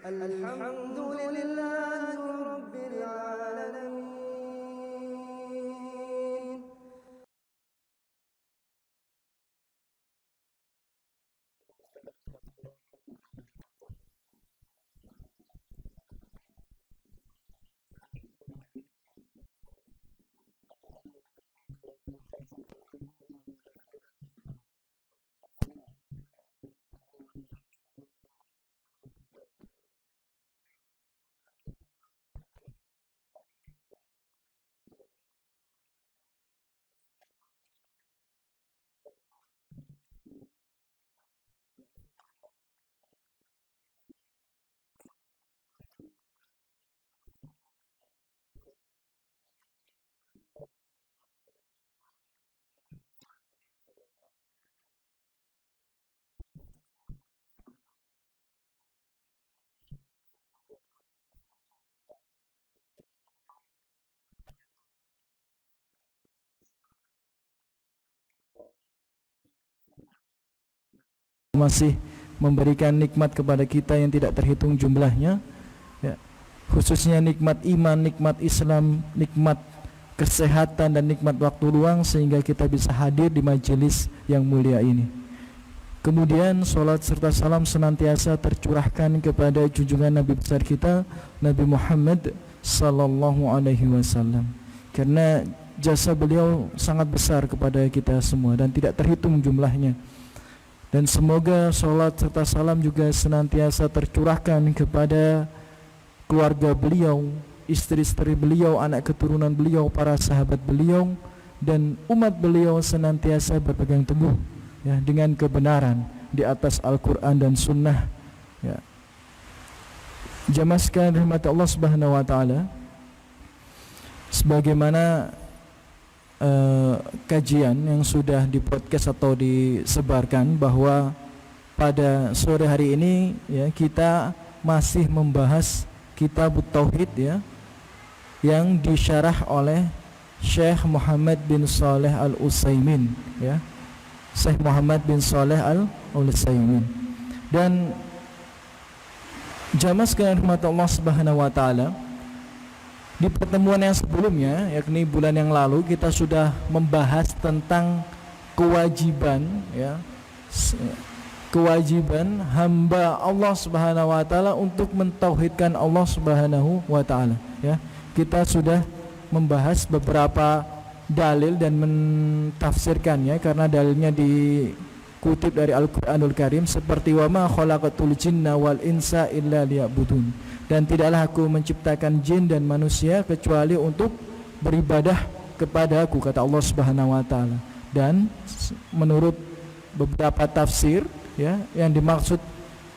الحمد لله رب العالمين. Masih memberikan nikmat kepada kita yang tidak terhitung jumlahnya, ya. Khususnya nikmat iman, nikmat Islam, nikmat kesehatan dan nikmat waktu luang sehingga kita bisa hadir di majelis yang mulia ini. Kemudian salat serta salam senantiasa tercurahkan kepada junjungan Nabi besar kita Nabi Muhammad sallallahu alaihi wasallam, karena jasa beliau sangat besar kepada kita semua dan tidak terhitung jumlahnya. Dan semoga salat serta salam juga senantiasa tercurahkan kepada keluarga beliau, istri-istri beliau, anak keturunan beliau, para sahabat beliau, dan umat beliau senantiasa berpegang teguh, ya, dengan kebenaran di atas Al-Quran dan Sunnah, ya. Jamaah sekalian rahmat Allah Subhanahu Wa Taala, sebagaimana kajian yang sudah di podcast atau disebarkan bahwa pada sore hari ini, ya, kita masih membahas kitab Tauhid, ya, yang disyarah oleh Syekh Muhammad bin Shalih Al-Utsaimin, ya, Syekh Muhammad bin Shalih Al-Utsaimin. Dan jamaah sekalian rahmat Allah Subhanahu Wa Taala, di pertemuan yang sebelumnya, yakni bulan yang lalu, kita sudah membahas tentang kewajiban, ya, kewajiban hamba Allah Subhanahu Wa Taala untuk mentauhidkan Allah Subhanahu Wa Taala, ya. Kita sudah membahas beberapa dalil dan mentafsirkannya, karena dalilnya dikutip dari Al-Quranul Karim, seperti wa ma khalaqatul jinna wal insa illa liya'budun, dan tidaklah aku menciptakan jin dan manusia kecuali untuk beribadah kepada aku, kata Allah Subhanahu Wa Taala. Dan menurut beberapa tafsir, ya, yang dimaksud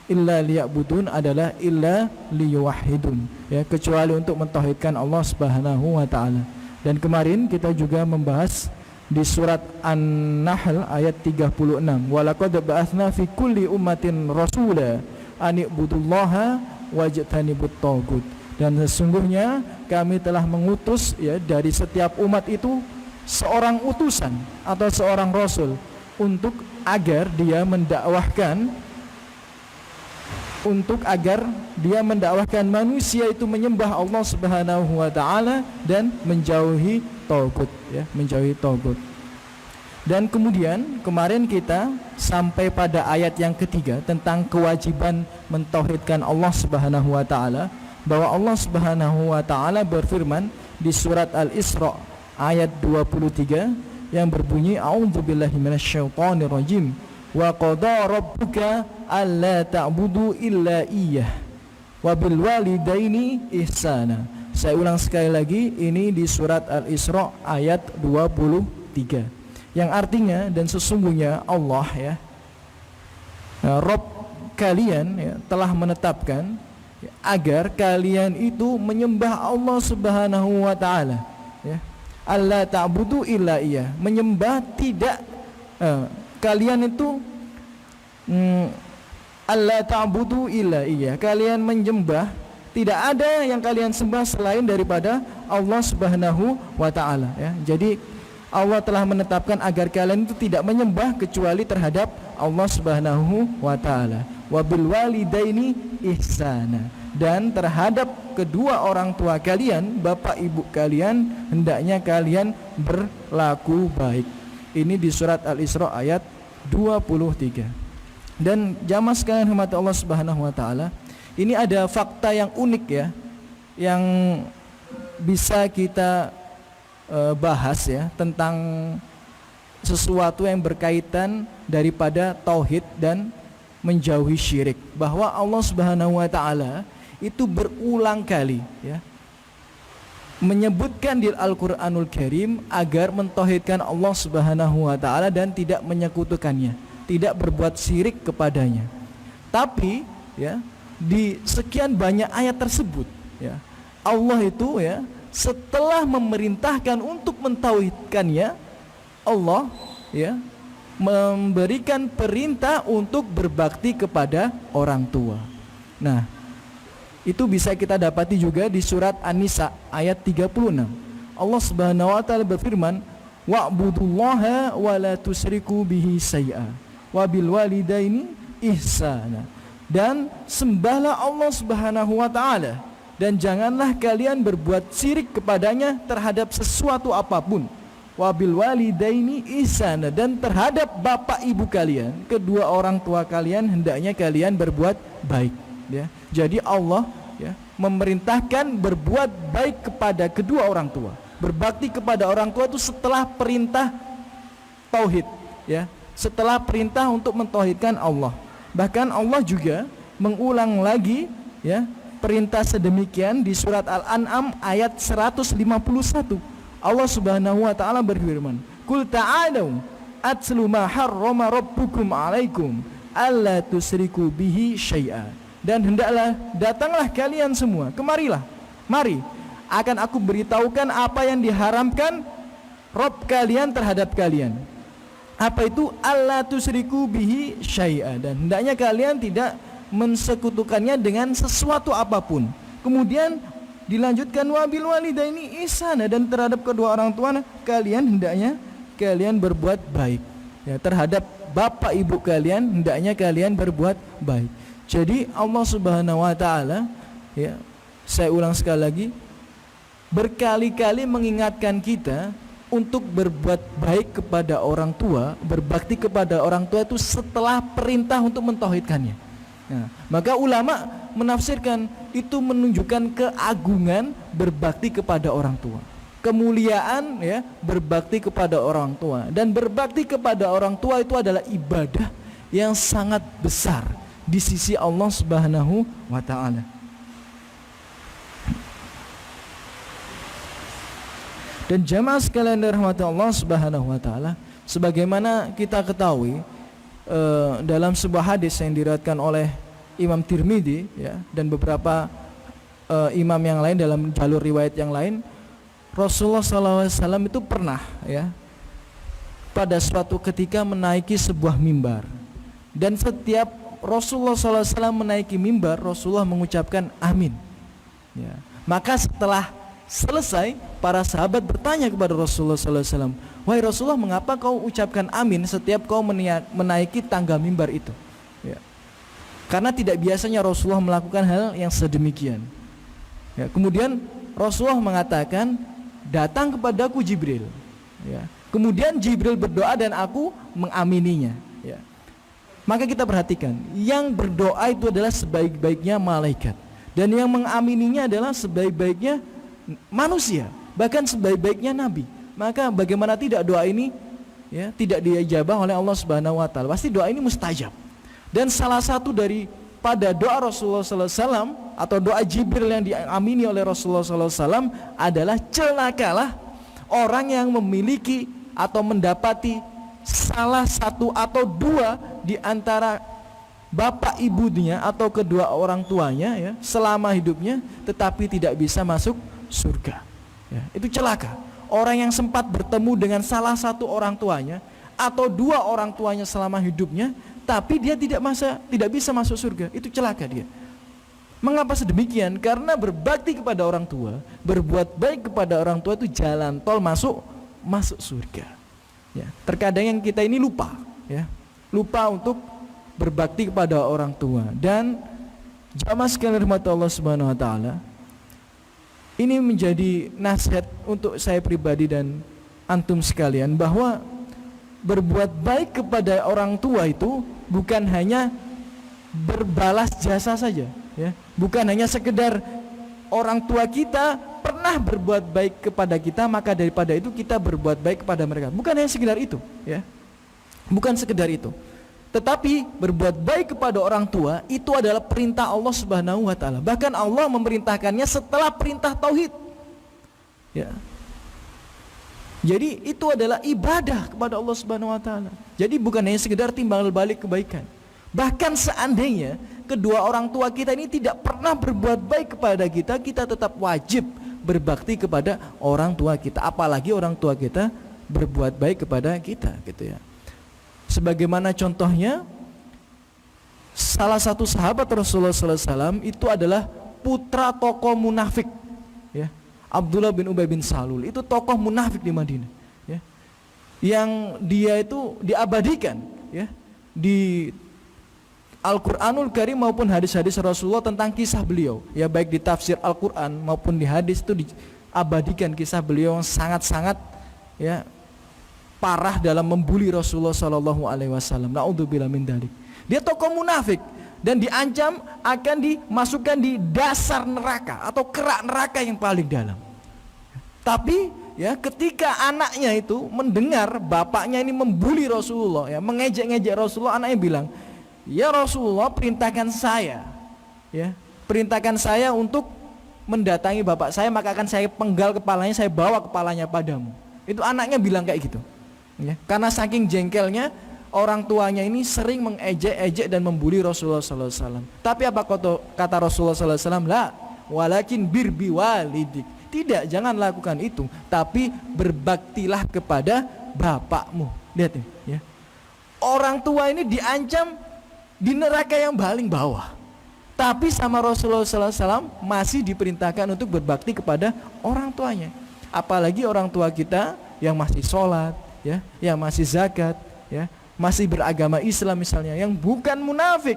illa liya'budun adalah illa liyuwahhidun, ya, kecuali untuk mentauhidkan Allah Subhanahu Wa Taala. Dan kemarin kita juga membahas di surat An-Nahl ayat 36, walaqad ba'atsna fi kulli ummatin rasula an i'budullaha wajtanibut tagut, dan sesungguhnya kami telah mengutus, ya, dari setiap umat itu seorang utusan atau seorang rasul untuk agar dia mendakwahkan manusia itu menyembah Allah Subhanahu Wa Taala dan menjauhi tagut, ya, menjauhi tagut. Dan kemudian kemarin kita sampai pada ayat yang ketiga tentang kewajiban mentauhidkan Allah Subhanahu Wa Taala, bahwa Allah Subhanahu Wa Taala berfirman di surat Al-Isra ayat 23 yang berbunyi a'udzubillahi minasyaitonirrajim wa qada rabbuka alla ta'budu illa iyyah wa bil walidaini ihsana. Saya ulang sekali lagi, ini di surat Al-Isra ayat 23, yang artinya, dan sesungguhnya Allah, ya, Rabb kalian, ya, telah menetapkan, ya, agar kalian itu menyembah Allah Subhanahu Wa Taala, ya, alla ta'budu illa iya, menyembah tidak, kalian itu alla ta'budu illa iya, kalian menyembah, tidak ada yang kalian sembah selain daripada Allah Subhanahu Wa Taala, ya. Jadi Allah telah menetapkan agar kalian itu tidak menyembah kecuali terhadap Allah Subhanahu Wa Taala. wabil walidaini ihsana, dan terhadap kedua orang tua kalian, bapak ibu kalian, hendaknya kalian berlaku baik. Ini di surat Al-Isra ayat 23. Dan jamaah sekalian rahmat Allah Subhanahu wa taala, ini ada fakta yang unik ya, yang bisa kita bahas ya, tentang sesuatu yang berkaitan daripada tauhid dan menjauhi syirik, bahwa Allah Subhanahu wa taala itu berulang kali ya menyebutkan di Al-Qur'anul Karim agar mentauhidkan Allah Subhanahu wa taala dan tidak menyekutukannya, tidak berbuat syirik kepadanya. Tapi ya, di sekian banyak ayat tersebut ya, Allah itu ya setelah memerintahkan untuk mentauhidkannya, Allah ya memberikan perintah untuk berbakti kepada orang tua. Nah, itu bisa kita dapati juga di surat An-Nisa ayat 36. Allah Subhanahu wa taala berfirman, wa'budullaha wa la tusyriku bihi syai'a wa bil walidaini ihsana. Dan sembahlah Allah Subhanahu wa taala dan janganlah kalian berbuat syirik kepadanya terhadap sesuatu apapun. Wabil walidaini ihsana, dan terhadap bapak ibu kalian, kedua orang tua kalian, hendaknya kalian berbuat baik ya. Jadi Allah ya memerintahkan berbuat baik kepada kedua orang tua. Berbakti kepada orang tua itu setelah perintah tauhid ya, setelah perintah untuk mentauhidkan Allah. Bahkan Allah juga mengulang lagi ya perintah sedemikian di surat Al-An'am ayat 151. Allah Subhanahu wa taala berfirman, "Qul ta'alu atlu ma harrama rabbukum 'alaikum alla tusyriku bihi syai'a." Dan hendaklah datanglah kalian semua, kemarilah, mari akan aku beritahukan apa yang diharamkan Rabb kalian terhadap kalian. Apa itu? Alla tusyriku bihi syai'a, dan hendaknya kalian tidak mensekutukannya dengan sesuatu apapun. Kemudian dilanjutkan wabil walidaini ihsana, dan terhadap kedua orang tua kalian hendaknya kalian berbuat baik ya, terhadap bapak ibu kalian hendaknya kalian berbuat baik. Jadi Allah Subhanahu wa taala ya, saya ulang sekali lagi, berkali-kali mengingatkan kita untuk berbuat baik kepada orang tua, berbakti kepada orang tua itu setelah perintah untuk mentauhidkannya. Nah, maka ulama menafsirkan itu menunjukkan keagungan berbakti kepada orang tua, kemuliaan ya berbakti kepada orang tua, dan berbakti kepada orang tua itu adalah ibadah yang sangat besar di sisi Allah Subhanahu wa taala. Dan jamaah sekalian dirahmati Allah Subhanahu wa taala, sebagaimana kita ketahui dalam sebuah hadis yang diriwayatkan oleh Imam Tirmidzi ya, dan beberapa imam yang lain dalam jalur riwayat yang lain, Rasulullah SAW itu pernah ya pada suatu ketika menaiki sebuah mimbar, dan setiap Rasulullah SAW menaiki mimbar, Rasulullah mengucapkan amin ya. Maka setelah selesai, para sahabat bertanya kepada Rasulullah SAW, wahai Rasulullah, mengapa kau ucapkan amin setiap kau menaiki tangga mimbar itu ya. Karena tidak biasanya Rasulullah melakukan hal yang sedemikian ya. Kemudian Rasulullah mengatakan, datang kepadaku Jibril ya. Kemudian Jibril berdoa dan aku mengamininya ya. Maka kita perhatikan, yang berdoa itu adalah sebaik-baiknya malaikat, dan yang mengamininya adalah sebaik-baiknya manusia, bahkan sebaik-baiknya nabi. Maka bagaimana tidak doa ini ya tidak diijabah oleh Allah Subhanahu wa taala? Pasti doa ini mustajab. Dan salah satu daripada doa Rasulullah SAW atau doa Jibril yang diamini oleh Rasulullah SAW adalah, celakalah orang yang memiliki atau mendapati salah satu atau dua di antara bapak ibunya atau kedua orang tuanya ya selama hidupnya, tetapi tidak bisa masuk surga ya. Itu celaka orang yang sempat bertemu dengan salah satu orang tuanya atau dua orang tuanya selama hidupnya, tapi dia tidak bisa masuk surga. Itu celaka dia. Mengapa sedemikian? Karena berbakti kepada orang tua, berbuat baik kepada orang tua itu jalan tol masuk surga ya. Terkadang yang kita ini lupa ya, lupa untuk berbakti kepada orang tua. Dan jamaah sekalian rahmat Allah Subhanahu wa taala, ini menjadi nasihat untuk saya pribadi dan antum sekalian, bahwa berbuat baik kepada orang tua itu bukan hanya berbalas jasa saja, ya. Bukan hanya sekedar orang tua kita pernah berbuat baik kepada kita, maka daripada itu kita berbuat baik kepada mereka. Bukan hanya sekedar itu, ya. Bukan sekedar itu. Tetapi berbuat baik kepada orang tua itu adalah perintah Allah Subhanahu wa taala. Bahkan Allah memerintahkannya setelah perintah tauhid. Ya. Jadi itu adalah ibadah kepada Allah Subhanahu wa taala. Jadi bukan hanya sekedar timbal balik kebaikan. Bahkan seandainya kedua orang tua kita ini tidak pernah berbuat baik kepada kita, kita tetap wajib berbakti kepada orang tua kita. Apalagi orang tua kita berbuat baik kepada kita, gitu ya. Sebagaimana contohnya, salah satu sahabat Rasulullah SAW itu adalah putra tokoh munafik, ya, Abdullah bin Ubay bin Salul. Itu tokoh munafik di Madinah, ya, yang dia itu diabadikan, ya, di Al-Quranul Karim maupun hadis-hadis Rasulullah tentang kisah beliau, ya, baik di tafsir Al-Quran maupun di hadis itu diabadikan kisah beliau yang sangat-sangat, ya, parah dalam membuli Rasulullah Shallallahu Alaihi Wasallam. Naudzubillah min dzalik. Dia tokoh munafik dan diancam akan dimasukkan di dasar neraka atau kerak neraka yang paling dalam. Tapi, ya, ketika anaknya itu mendengar bapaknya ini membuli Rasulullah, ya, mengejek-ngejek Rasulullah, anaknya bilang, "Ya Rasulullah, perintahkan saya, ya, perintahkan saya untuk mendatangi bapak saya, maka akan saya penggal kepalanya, saya bawa kepalanya padamu." Itu anaknya bilang kayak gitu, ya, karena saking jengkelnya orang tuanya ini sering mengejek-ejek dan membuli Rasulullah SAW. Tapi apa kata Rasulullah SAW? La, walakin birbi walidik. Tidak, jangan lakukan itu, tapi berbaktilah kepada bapakmu. Lihat nih, ya. Orang tua ini diancam di neraka yang paling bawah, tapi sama Rasulullah SAW masih diperintahkan untuk berbakti kepada orang tuanya. Apalagi orang tua kita yang masih sholat, ya, yang masih zakat, ya, masih beragama Islam misalnya, yang bukan munafik,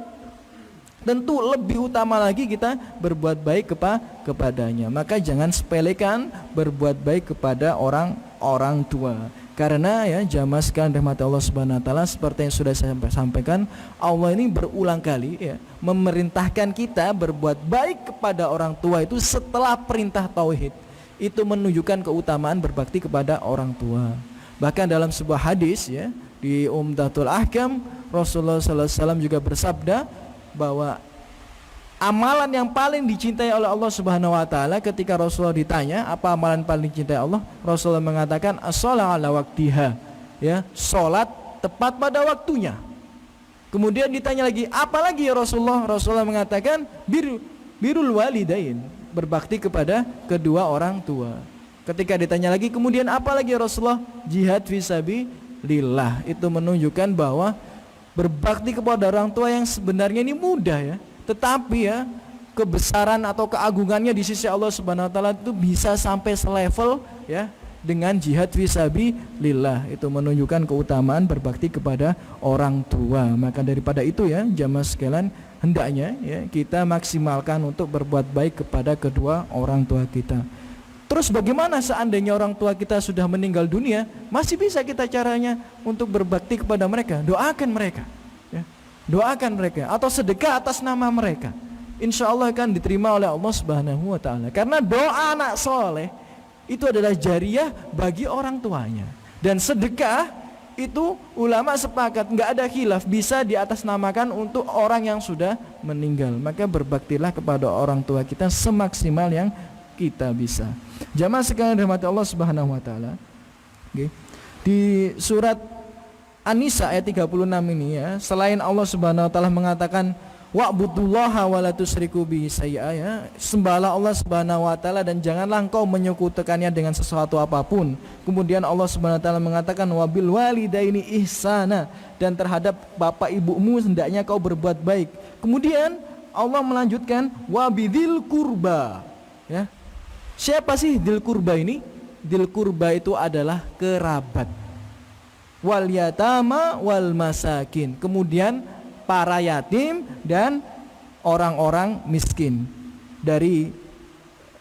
tentu lebih utama lagi kita berbuat baik kepadanya. Maka jangan sepelekan berbuat baik kepada orang tua. Karena, ya, jamaah sekalian rahmat Allah Subhanahu wa taala, seperti yang sudah saya sampaikan, Allah ini berulang kali, ya, memerintahkan kita berbuat baik kepada orang tua itu setelah perintah tauhid. Itu menunjukkan keutamaan berbakti kepada orang tua. Bahkan dalam sebuah hadis, ya, di Umdatul Ahkam, Rasulullah SAW juga bersabda bahwa amalan yang paling dicintai oleh Allah Subhanahu wa taala, ketika Rasulullah ditanya apa amalan paling dicintai Allah, Rasulullah mengatakan as-shalatu ala waqtiha, ya, salat tepat pada waktunya. Kemudian ditanya lagi, apa lagi ya Rasulullah? Rasulullah mengatakan birrul walidain, berbakti kepada kedua orang tua. Ketika ditanya lagi, kemudian apa lagi ya Rasulullah? Jihad fisabilillah. Itu menunjukkan bahwa berbakti kepada orang tua yang sebenarnya ini mudah, ya, tetapi, ya, kebesaran atau keagungannya di sisi Allah Subhanahu wa taala itu bisa sampai selevel, ya, dengan jihad fisabilillah. Itu menunjukkan keutamaan berbakti kepada orang tua. Maka daripada itu, ya, jamaah sekalian, hendaknya, ya, kita maksimalkan untuk berbuat baik kepada kedua orang tua kita. Terus bagaimana seandainya orang tua kita sudah meninggal dunia? Masih bisa kita caranya untuk berbakti kepada mereka. Doakan mereka, ya. Doakan mereka atau sedekah atas nama mereka. Insya Allah akan diterima oleh Allah Subhanahu wa taala. Karena doa anak soleh itu adalah jariah bagi orang tuanya. Dan sedekah itu ulama sepakat, nggak ada khilaf, bisa diatasnamakan untuk orang yang sudah meninggal. Maka berbaktilah kepada orang tua kita semaksimal yang kita bisa. Jamaah sekalian rahmati Allah Subhanahu wa taala. Okay. Di surat An-Nisa ayat 36 ini, ya, selain Allah Subhanahu wa taala mengatakan wa'budullaha wa la tusyriku bihi syai'a, ya, sembahlah Allah Subhanahu wa taala dan janganlah engkau menyekutukannya dengan sesuatu apapun. Kemudian Allah Subhanahu wa taala mengatakan wabil walidaini ihsana, dan terhadap bapak ibumu hendaknya kau berbuat baik. Kemudian Allah melanjutkan wabidil kurba, ya. Siapa sih dil kurba ini? Dil kurba itu adalah kerabat. Wal yatama wal masakin. Kemudian para yatim dan orang-orang miskin. Dari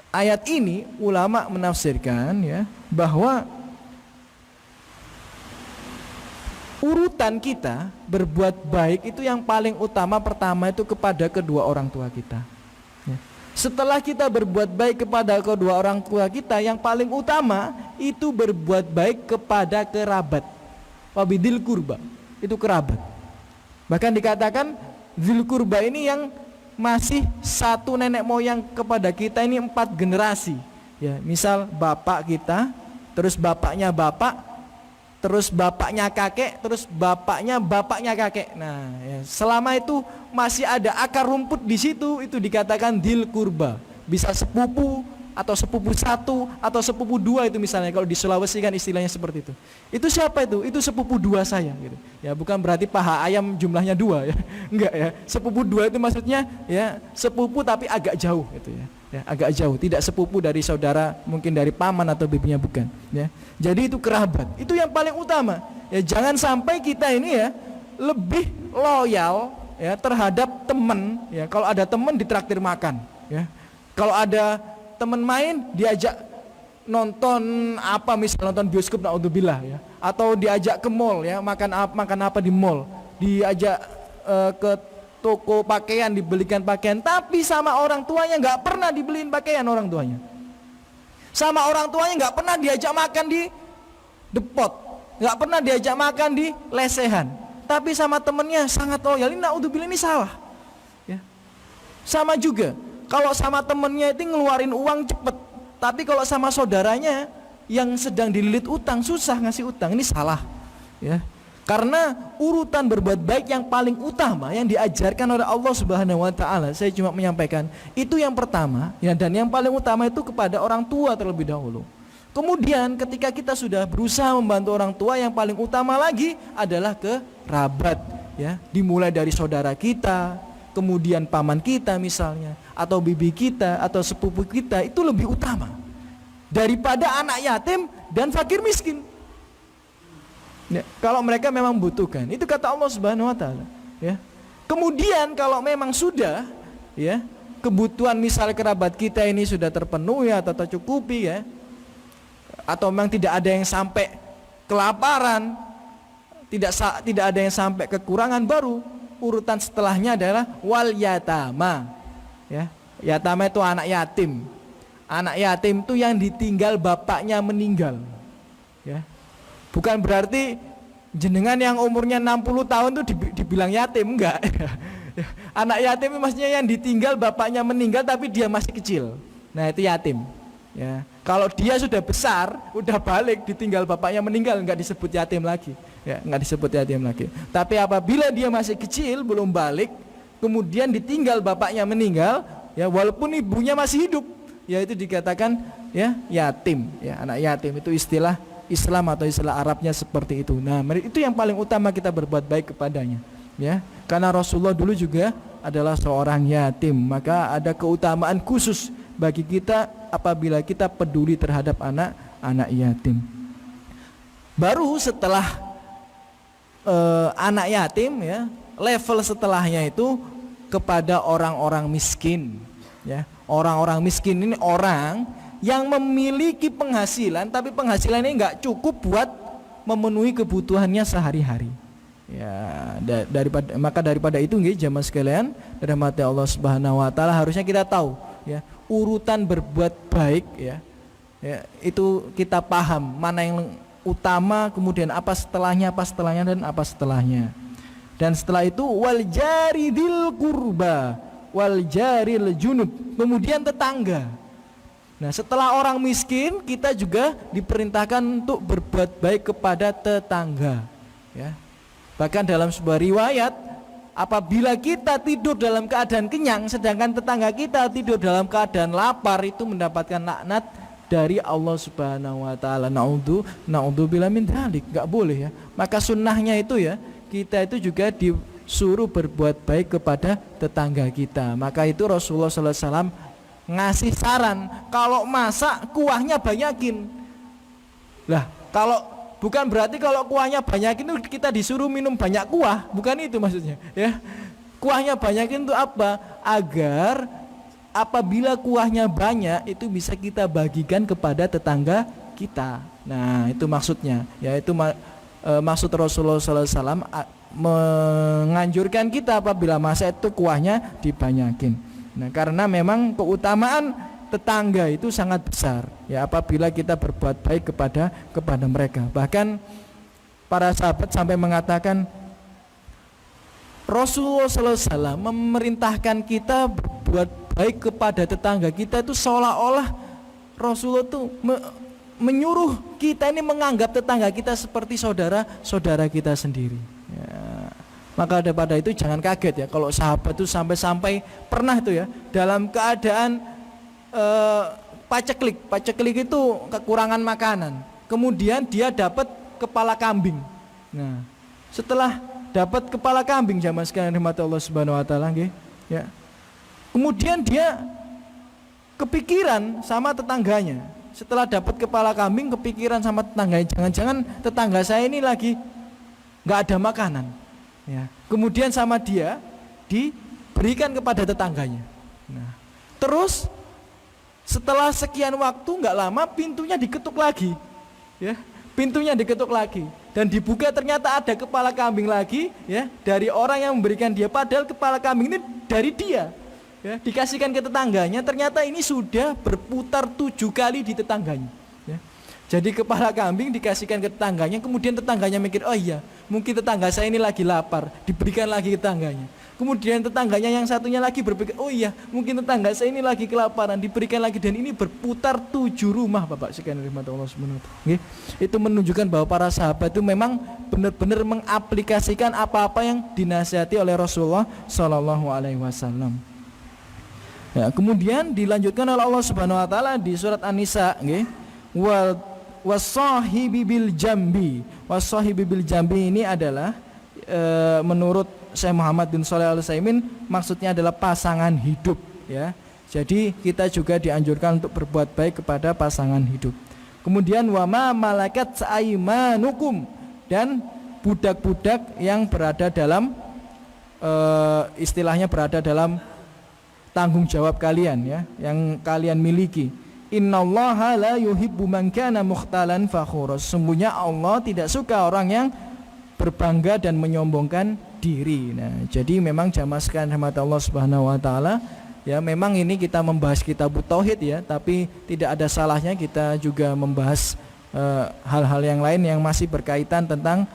ayat ini ulama menafsirkan ya bahwa urutan kita berbuat baik itu yang paling utama pertama itu kepada kedua orang tua kita. Ya. Setelah kita berbuat baik kepada kedua orang tua kita, yang paling utama itu berbuat baik kepada kerabat. Wabidil kurba, itu kerabat. Bahkan dikatakan dzil kurba ini yang masih satu nenek moyang kepada kita ini 4 generasi. Ya, misal bapak kita, terus bapaknya bapak, terus bapaknya kakek, terus bapaknya kakek. Nah, ya, selama itu masih ada akar rumput di situ, itu dikatakan dzil kurba. Bisa sepupu atau sepupu 1 atau sepupu 2 itu misalnya, kalau di Sulawesi kan istilahnya seperti itu. Itu siapa itu? Itu sepupu 2 saya gitu. Ya, bukan berarti paha ayam jumlahnya 2 ya. Enggak ya. Sepupu 2 itu maksudnya ya sepupu tapi agak jauh gitu ya. Ya, agak jauh, tidak sepupu dari saudara, mungkin dari paman atau bibinya, bukan ya. Jadi itu kerabat, itu yang paling utama ya. Jangan sampai kita ini ya lebih loyal ya terhadap teman ya. Kalau ada teman ditraktir makan ya, kalau ada teman main diajak nonton apa, misal nonton bioskop, naudzubillah ya, atau diajak ke mall ya, makan apa di mall, diajak ke toko pakaian, dibelikan pakaian, tapi sama orang tuanya nggak pernah dibeliin pakaian orang tuanya. Sama orang tuanya nggak pernah diajak makan di depot, nggak pernah diajak makan di lesehan. Tapi sama temennya sangat loyal. Ini naudzubillah, ini salah. Ya. Sama juga, kalau sama temennya itu ngeluarin uang cepet, tapi kalau sama saudaranya yang sedang dililit utang susah ngasih utang, ini salah. Ya. Karena urutan berbuat baik yang paling utama yang diajarkan oleh Allah Subhanahu wa taala, saya cuma menyampaikan, itu yang pertama ya, dan yang paling utama itu kepada orang tua terlebih dahulu. Kemudian ketika kita sudah berusaha membantu orang tua, yang paling utama lagi adalah kerabat ya, dimulai dari saudara kita, kemudian paman kita misalnya, atau bibi kita atau sepupu kita, itu lebih utama daripada anak yatim dan fakir miskin. Ya, kalau mereka memang butuhkan, itu kata Allah Subhanahu wa taala ya. Kemudian kalau memang sudah ya kebutuhan misal kerabat kita ini sudah terpenuhi atau tercukupi ya, atau memang tidak ada yang sampai kelaparan, tidak ada yang sampai kekurangan, baru urutan setelahnya adalah wal yatama ya. Yatama itu anak yatim. Anak yatim itu yang ditinggal bapaknya meninggal ya. Bukan berarti jenengan yang umurnya 60 tahun itu dibilang yatim, enggak. Anak yatim maksudnya yang ditinggal bapaknya meninggal tapi dia masih kecil. Nah, itu yatim. Ya. Kalau dia sudah besar, udah balik, ditinggal bapaknya meninggal, enggak disebut yatim lagi. Ya, enggak disebut yatim lagi. Tapi apabila dia masih kecil, belum balik, kemudian ditinggal bapaknya meninggal, ya walaupun ibunya masih hidup, ya itu dikatakan ya yatim. Ya, anak yatim itu istilah Islam atau istilah Arabnya seperti itu. Nah, itu yang paling utama kita berbuat baik kepadanya, ya. Karena Rasulullah dulu juga adalah seorang yatim, maka ada keutamaan khusus bagi kita apabila kita peduli terhadap anak yatim. Baru setelah anak yatim, ya, level setelahnya itu kepada orang-orang miskin, ya. Orang-orang miskin ini orang yang memiliki penghasilan, tapi penghasilan ini nggak cukup buat memenuhi kebutuhannya sehari-hari. Ya, daripada itu nggih jamaah sekalian, rahmati Allah Subhanahu wa taala, harusnya kita tahu ya, urutan berbuat baik ya, itu kita paham mana yang utama, kemudian apa setelahnya dan apa setelahnya. Dan setelah itu wal jaridil qurba wal jaril junub, kemudian tetangga. Nah, setelah orang miskin, kita juga diperintahkan untuk berbuat baik kepada tetangga ya. Bahkan dalam sebuah riwayat, apabila kita tidur dalam keadaan kenyang sedangkan tetangga kita tidur dalam keadaan lapar, itu mendapatkan laknat dari Allah Subhanahu wa taala. Naudzubillah min dzalik, enggak boleh ya. Maka sunnahnya itu ya, kita itu juga disuruh berbuat baik kepada tetangga kita. Maka itu Rasulullah sallallahu alaihi wasallam ngasih saran, kalau masak kuahnya banyakin. Lah, kalau bukan berarti kalau kuahnya banyak itu kita disuruh minum banyak kuah, bukan itu maksudnya, ya. Kuahnya banyakin itu apa? Agar apabila kuahnya banyak itu bisa kita bagikan kepada tetangga kita. Nah, itu maksudnya. Yaitu maksud Rasulullah SAW menganjurkan kita apabila masak itu kuahnya dibanyakin. Nah, karena memang keutamaan tetangga itu sangat besar. Ya, apabila kita berbuat baik kepada mereka. Bahkan para sahabat sampai mengatakan Rasulullah SAW memerintahkan kita berbuat baik kepada tetangga kita itu seolah-olah Rasulullah itu menyuruh kita ini menganggap tetangga kita seperti saudara kita sendiri. Ya. Maka daripada itu jangan kaget ya kalau sahabat itu sampai pernah itu ya dalam keadaan paceklik itu kekurangan makanan. Kemudian dia dapat kepala kambing. Nah, setelah dapat kepala kambing jamaah sekalian rahmat Allah Subhanahu wa taala nggih, ya. Kemudian dia kepikiran sama tetangganya. Setelah dapat kepala kambing kepikiran sama tetangganya, jangan-jangan tetangga saya ini lagi enggak ada makanan. Ya. Kemudian sama dia diberikan kepada tetangganya. Nah, terus setelah sekian waktu enggak lama pintunya diketuk lagi. Ya. Pintunya diketuk lagi dan dibuka ternyata ada kepala kambing lagi ya dari orang yang memberikan dia, padahal kepala kambing ini dari dia ya, dikasihkan ke tetangganya, ternyata ini sudah berputar 7 kali di tetangganya ya. Jadi kepala kambing dikasihkan ke tetangganya, kemudian tetangganya mikir, oh iya mungkin tetangga saya ini lagi lapar, diberikan lagi ke tetangganya. Kemudian tetangganya yang satunya lagi berpikir, oh iya mungkin tetangga saya ini lagi kelaparan, diberikan lagi, dan ini berputar 7 rumah Bapak sekalian rahmat Allah Subhanahu wa taala. Itu menunjukkan bahwa para sahabat itu memang benar-benar mengaplikasikan apa-apa yang dinasihati oleh Rasulullah Shallallahu alaihi wasallam. Ya, kemudian dilanjutkan oleh Allah Subhanahu wa taala di surat An-Nisa nggih. Wasahibi bil jambi. Wasahibi bil jambi ini adalah menurut Syekh Muhammad bin Shalih Al-Utsaimin maksudnya adalah pasangan hidup ya. Jadi kita juga dianjurkan untuk berbuat baik kepada pasangan hidup. Kemudian wama malakat aimanukum, dan budak-budak yang berada dalam istilahnya berada dalam tanggung jawab kalian ya, yang kalian miliki. Innallaha la yuhibbu man kana mukhtalan fakhura. Sesungguhnya Allah tidak suka orang yang berbangga dan menyombongkan diri. Nah, jadi memang jamaah sekalian rahmat Allah Subhanahu wa taala, ya memang ini kita membahas kitab tauhid ya, tapi tidak ada salahnya kita juga membahas hal-hal yang lain yang masih berkaitan tentang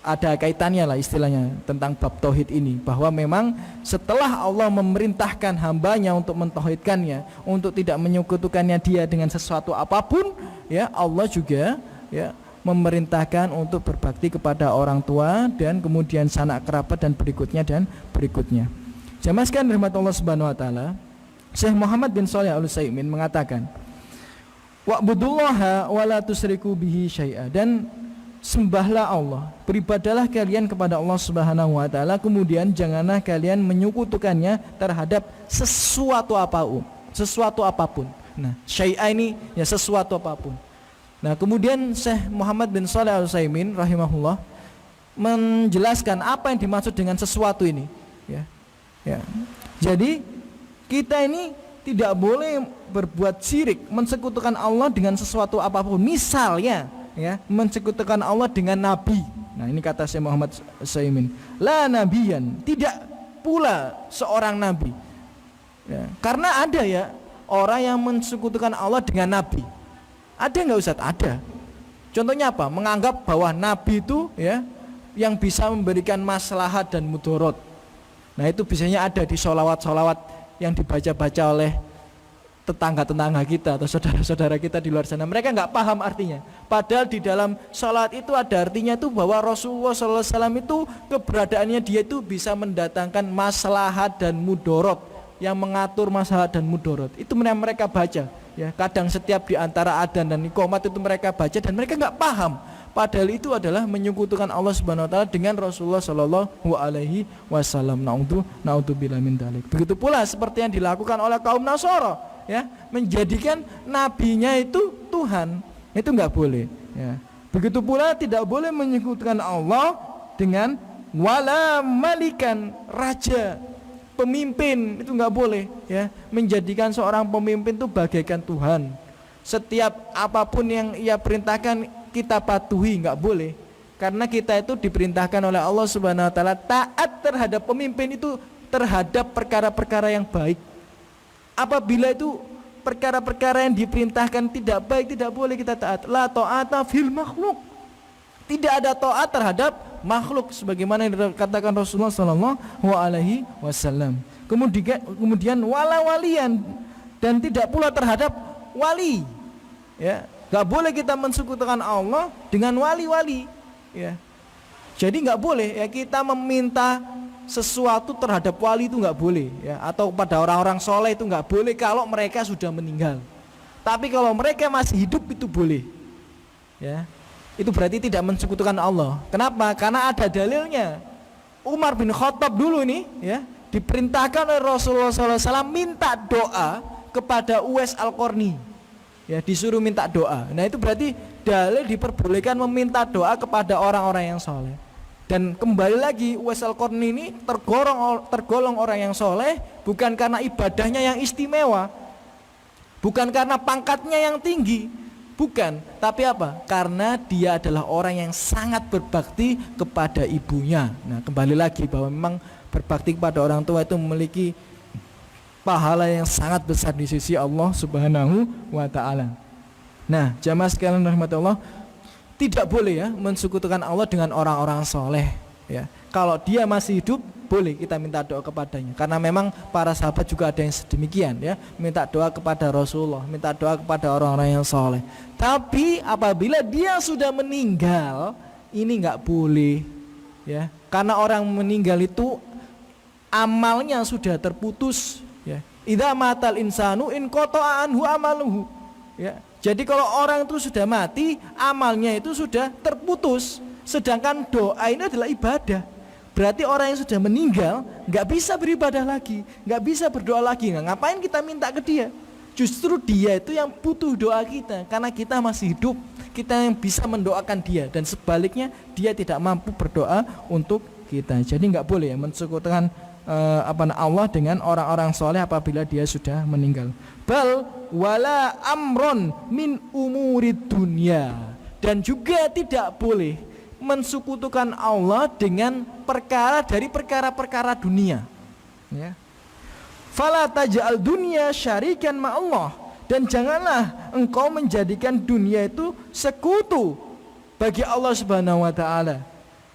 ada kaitannya lah istilahnya tentang bab tauhid ini, bahwa memang setelah Allah memerintahkan hambanya untuk mentauhidkannya, untuk tidak menyekutukannya dia dengan sesuatu apapun, ya Allah juga ya memerintahkan untuk berbakti kepada orang tua dan kemudian sanak kerabat dan berikutnya. Jamaah sekalian rahmat Allah Subhanahu wa taala, Syekh Muhammad bin Shalih Al-Utsaimin mengatakan, wa'budullaha wa la tusyriku bihi syai'a, dan sembahlah Allah, beribadalah kalian kepada Allah Subhanahu wa taala, kemudian janganlah kalian menyekutukannya terhadap sesuatu apapun. Nah, syai'a ini ya sesuatu apapun. Nah, kemudian Syekh Muhammad bin Shalih Al-Utsaimin rahimahullah menjelaskan apa yang dimaksud dengan sesuatu ini ya. Jadi kita ini tidak boleh berbuat syirik, mensekutukan Allah dengan sesuatu apapun. Misalnya ya, mensekutukan Allah dengan nabi. Nah, ini kata Syekh Muhammad Utsaimin, la nabiyan, tidak pula seorang nabi ya. Karena ada ya orang yang mensekutukan Allah dengan nabi. Ada nggak Ustaz? Ada. Contohnya apa? Menganggap bahwa nabi itu ya yang bisa memberikan maslahat dan mudorot. Nah, itu biasanya ada di sholawat-sholawat yang dibaca-baca oleh tetangga-tetangga kita atau saudara-saudara kita di luar sana. Mereka nggak paham artinya. Padahal di dalam sholat itu ada artinya itu bahwa Rasulullah SAW itu keberadaannya dia itu bisa mendatangkan maslahat dan mudorot, yang mengatur maslahat dan mudorot. Itu mereka baca. Ya, kadang setiap di antara adzan dan iqamat itu mereka baca dan mereka nggak paham. Padahal itu adalah menyekutukan Allah Subhanahu wa taala dengan Rasulullah Shallallahu alaihi wasallam. Naudzubillah min dzalik. Begitu pula seperti yang dilakukan oleh kaum Nasara, ya, menjadikan nabinya itu Tuhan. Itu nggak boleh, ya. Begitu pula tidak boleh menyekutukan Allah dengan wala malikan, raja, pemimpin, itu nggak boleh, ya. Menjadikan seorang pemimpin itu bagaikan Tuhan. Setiap apapun yang ia perintahkan kita patuhi, nggak boleh. Karena kita itu diperintahkan oleh Allah Subhanahu wa taala taat terhadap pemimpin itu terhadap perkara-perkara yang baik. Apabila itu perkara-perkara yang diperintahkan tidak baik, tidak boleh kita taat. La ta'ata fil makhluk. Tidak ada taat terhadap makhluk sebagaimana yang dikatakan Rasulullah sallallahu alaihi wasallam. Kemudian wala walian, dan tidak pula terhadap wali. Ya, enggak boleh kita mensekutukan Allah dengan wali-wali, ya. Jadi enggak boleh ya kita meminta sesuatu terhadap wali, itu enggak boleh, ya, atau pada orang-orang soleh itu enggak boleh kalau mereka sudah meninggal. Tapi kalau mereka masih hidup itu boleh, ya. Itu berarti tidak mensekutukan Allah. Kenapa? Karena ada dalilnya. Umar bin Khattab dulu nih, ya, diperintahkan oleh Rasulullah SAW minta doa kepada Uwais Al-Qarni. Ya, disuruh minta doa. Nah, itu berarti dalil diperbolehkan meminta doa kepada orang-orang yang soleh. Dan kembali lagi, Uwais Al-Qarni ini tergolong orang yang soleh bukan karena ibadahnya yang istimewa, bukan karena pangkatnya yang tinggi, bukan. Tapi apa? Karena dia adalah orang yang sangat berbakti kepada ibunya. Nah, kembali lagi bahwa memang berbakti kepada orang tua itu memiliki pahala yang sangat besar di sisi Allah Subhanahu wa taala. Nah, jamaah sekalian rahmatullah, tidak boleh ya mensekutukan Allah dengan orang-orang soleh, ya. Kalau dia masih hidup boleh kita minta doa kepadanya, karena memang para sahabat juga ada yang sedemikian, ya, minta doa kepada Rasulullah, minta doa kepada orang-orang yang soleh. Tapi apabila dia sudah meninggal, ini nggak boleh, ya, karena orang meninggal itu amalnya sudah terputus, ya. Idza matal insanu in qata'a anhu amaluhu, ya. Jadi kalau orang itu sudah mati, amalnya itu sudah terputus. Sedangkan doa ini adalah ibadah. Berarti orang yang sudah meninggal nggak bisa beribadah lagi, nggak bisa berdoa lagi. Nah, ngapain kita minta ke dia? Justru dia itu yang butuh doa kita, karena kita masih hidup, kita yang bisa mendoakan dia, dan sebaliknya dia tidak mampu berdoa untuk kita. Jadi nggak boleh ya mensekutukan Allah dengan orang-orang soleh apabila dia sudah meninggal. Bal wala amron min umurid dunya, dan juga tidak boleh mensekutukan Allah dengan perkara dari perkara-perkara dunia, ya. Fala taj'al dunya syarikan ma Allah, dan janganlah engkau menjadikan dunia itu sekutu bagi Allah Subhanahu wa taala.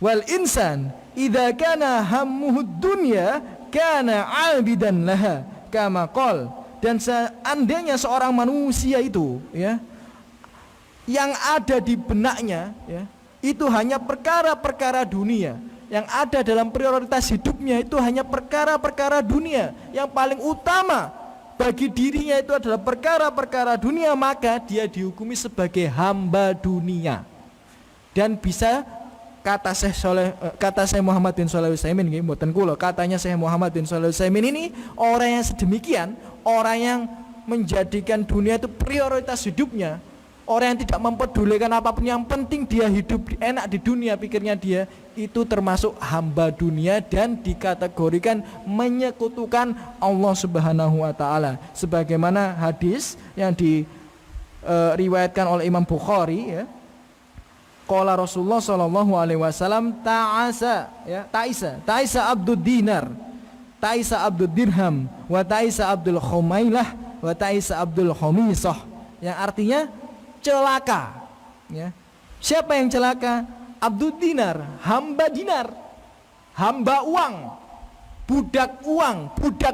Wal insan idza kana hammuhud dunya kana 'abidan laha kama qol, dan seandainya seorang manusia itu, ya, yang ada di benaknya, ya, itu hanya perkara-perkara dunia, yang ada dalam prioritas hidupnya itu hanya perkara-perkara dunia, yang paling utama bagi dirinya itu adalah perkara-perkara dunia, maka dia dihukumi sebagai hamba dunia. Dan bisa kata Syekh Muhammad bin Shalih Al-Utsaimin, mboten kula, katanya Syekh Muhammad bin Shalih Al-Utsaimin ini orang yang sedemikian, orang yang menjadikan dunia itu prioritas hidupnya, orang yang tidak mempedulikan apapun, yang penting dia hidup enak di dunia, pikirnya dia, itu termasuk hamba dunia dan dikategorikan menyekutukan Allah Subhanahu wa taala. Sebagaimana hadis yang diriwayatkan oleh Imam Bukhari, ya. Qala Rasulullah sallallahu alaihi wasallam ta'isa abdud dinar, ta'isa abdud dirham, wa ta'isa abdul khumailah, wa ta'isa abdul khamisah, yang artinya celaka, ya. Siapa yang celaka? Abdud dinar, hamba uang, budak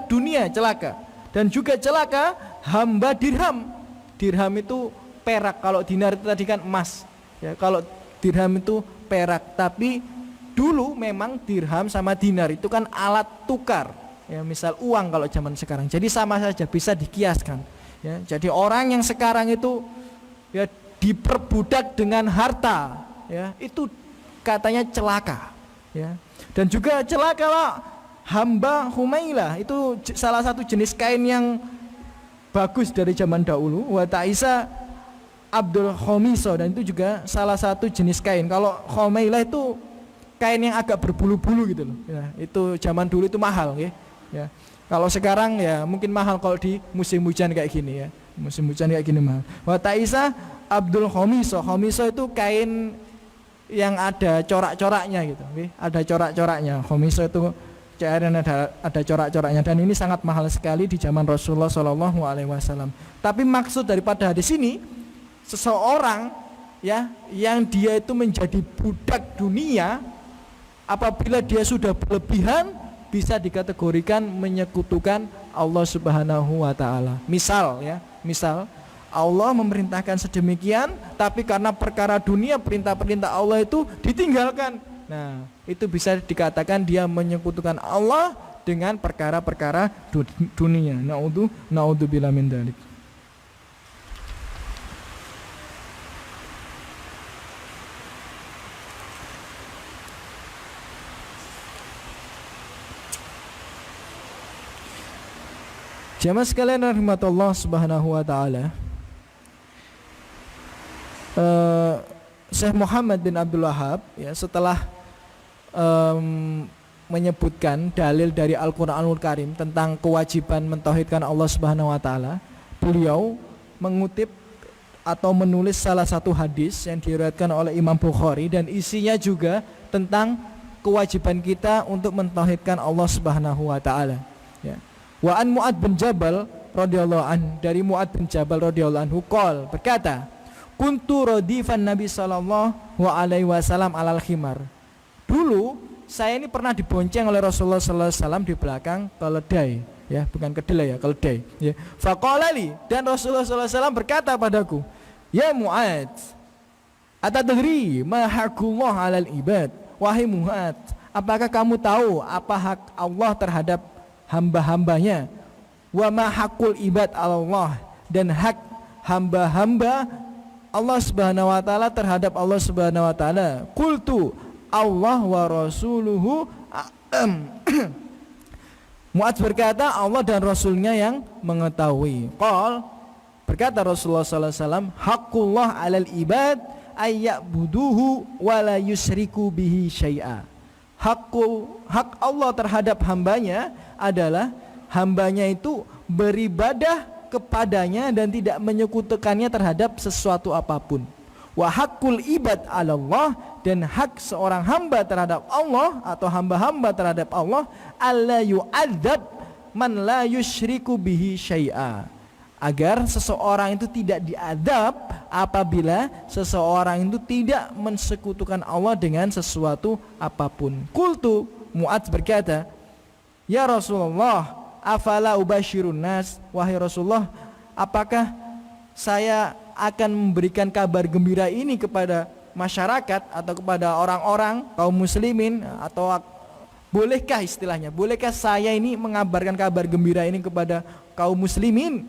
dunia celaka. Dan juga celaka hamba dirham. Dirham itu perak, kalau dinar itu tadi kan emas, ya. Kalau dirham itu perak, tapi dulu memang dirham sama dinar itu kan alat tukar, ya, misal uang kalau zaman sekarang. Jadi sama saja, bisa dikiaskan, ya. Jadi orang yang sekarang itu, ya, diperbudak dengan harta, ya, itu katanya celaka, ya. Dan juga celakalah hamba humailah, itu salah satu jenis kain yang bagus dari zaman dahulu. Wa ta'isa Abdul Khomiso, dan itu juga salah satu jenis kain. Kalau khomailah itu kain yang agak berbulu-bulu gitu loh. Ya, itu zaman dulu itu mahal, ya. Kalau sekarang ya mungkin mahal kalau di musim hujan kayak gini ya. Musim hujan kayak gini mahal. Wa Ta'isa Abdul Khomiso. Khomiso itu kain yang ada corak-coraknya gitu, ada corak-coraknya. Khomiso itu cairan ada corak-coraknya, dan ini sangat mahal sekali di zaman Rasulullah SAW. Tapi maksud daripada hadis ini, seseorang ya yang dia itu menjadi budak dunia, apabila dia sudah berlebihan, bisa dikategorikan menyekutukan Allah Subhanahu wa taala. Misal Allah memerintahkan sedemikian, tapi karena perkara dunia, perintah-perintah Allah itu ditinggalkan. Nah, itu bisa dikatakan dia menyekutukan Allah dengan perkara-perkara dunia. Naudzubillah min dzalik. Jamaah sekalian rahmatullah subhanahu wa ta'ala, Syekh Muhammad bin Abdul Wahhab ya, setelah menyebutkan dalil dari Al-Qur'anul Karim tentang kewajiban mentauhidkan Allah Subhanahu wa taala, beliau mengutip atau menulis salah satu hadis yang diriwayatkan oleh Imam Bukhari, dan isinya juga tentang kewajiban kita untuk mentauhidkan Allah Subhanahu wa taala ya. Wa an Mu'ad bin Jabal radhiyallahu an, dari Mu'ad bin Jabal radhiyallahu anhu qol, berkata, kuntu radifan Nabi sallallahu alaihi wasallam alal khimar. Dulu saya ini pernah dibonceng oleh Rasulullah sallallahu alaihi wasallam di belakang keledai, ya, bukan kedelai ya, keledai, ya. Faqala li, dan Rasulullah sallallahu alaihi wasallam berkata padaku, ya Mu'ad, atadri ma haqqullah alal ibad? Wahai Mu'ad, apakah kamu tahu apa hak Allah terhadap hamba-hambanya? Wa ma haqqul ibad Allah, dan hak hamba-hamba Allah Subhanahu wa taala terhadap Allah Subhanahu wa taala. Qultu Allah wa rasuluhu Mu'ad berkata, Allah dan Rasulnya yang mengetahui. Qal, berkata Rasulullah sallallahu alaihi wasallam, haqqullah 'alal ibad ayya'buduhu wa la yusyriku bihi syai'a. Hak Allah terhadap hambanya adalah hambanya itu beribadah kepadanya dan tidak menyekutukannya terhadap sesuatu apapun. Wa haqqul ibad 'ala Allah, dan hak seorang hamba terhadap Allah atau hamba-hamba terhadap Allah, alla yu'adzab man la yusyriku bihi syai'a, agar seseorang itu tidak diadab apabila seseorang itu tidak mensekutukan Allah dengan sesuatu apapun. Qultu, Mu'adz berkata, ya Rasulullah, afala ubashirun nas, wahai Rasulullah, apakah saya akan memberikan kabar gembira ini kepada masyarakat atau kepada orang-orang kaum muslimin, atau bolehkah istilahnya, bolehkah saya ini mengabarkan kabar gembira ini kepada kaum muslimin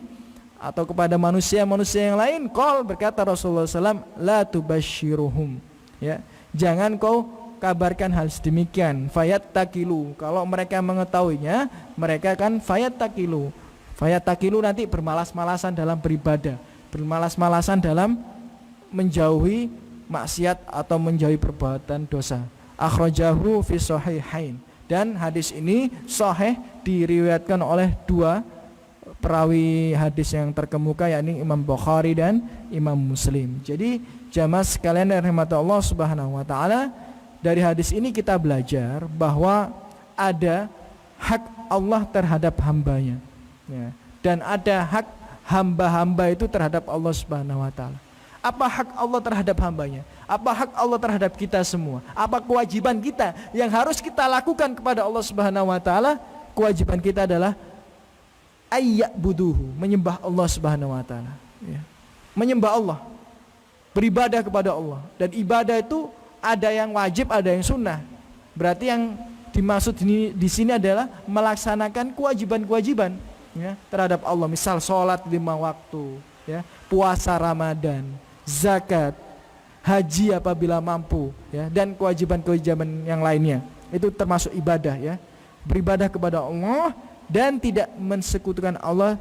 atau kepada manusia-manusia yang lain? Qol, berkata Rasulullah SAW, la tubashiruhum, ya, jangan kau kabarkan hal sedemikian. Fayattakilu, kalau mereka mengetahuinya, mereka akan fayattakilu. Fayattakilu nanti bermalas-malasan dalam beribadah, bermalas-malasan dalam menjauhi maksiat atau menjauhi perbuatan dosa. Akhrajahu fi sahihain, dan hadis ini sahih diriwayatkan oleh dua perawi hadis yang terkemuka, yakni Imam Bukhari dan Imam Muslim. Jadi jamaah sekalian yang dirahmati Allah Subhanahu wa taala, dari hadis ini kita belajar bahwa ada hak Allah terhadap hambanya, ya, dan ada hak hamba-hamba itu terhadap Allah Subhanahu wa taala. Apa hak Allah terhadap hambanya? Apa hak Allah terhadap kita semua? Apa kewajiban kita yang harus kita lakukan kepada Allah Subhanahu wa taala? Kewajiban kita adalah ayya'buduhu, menyembah Allah Subhanahu wa taala, ya. Menyembah Allah, beribadah kepada Allah. Dan ibadah itu ada yang wajib, ada yang sunnah. Berarti yang dimaksud di sini adalah melaksanakan kewajiban-kewajiban, ya, terhadap Allah. Misal sholat 5 waktu, ya, puasa Ramadan, zakat, haji apabila mampu, ya, dan kewajiban-kewajiban yang lainnya. Itu termasuk ibadah, ya. Beribadah kepada Allah dan tidak mensekutukan Allah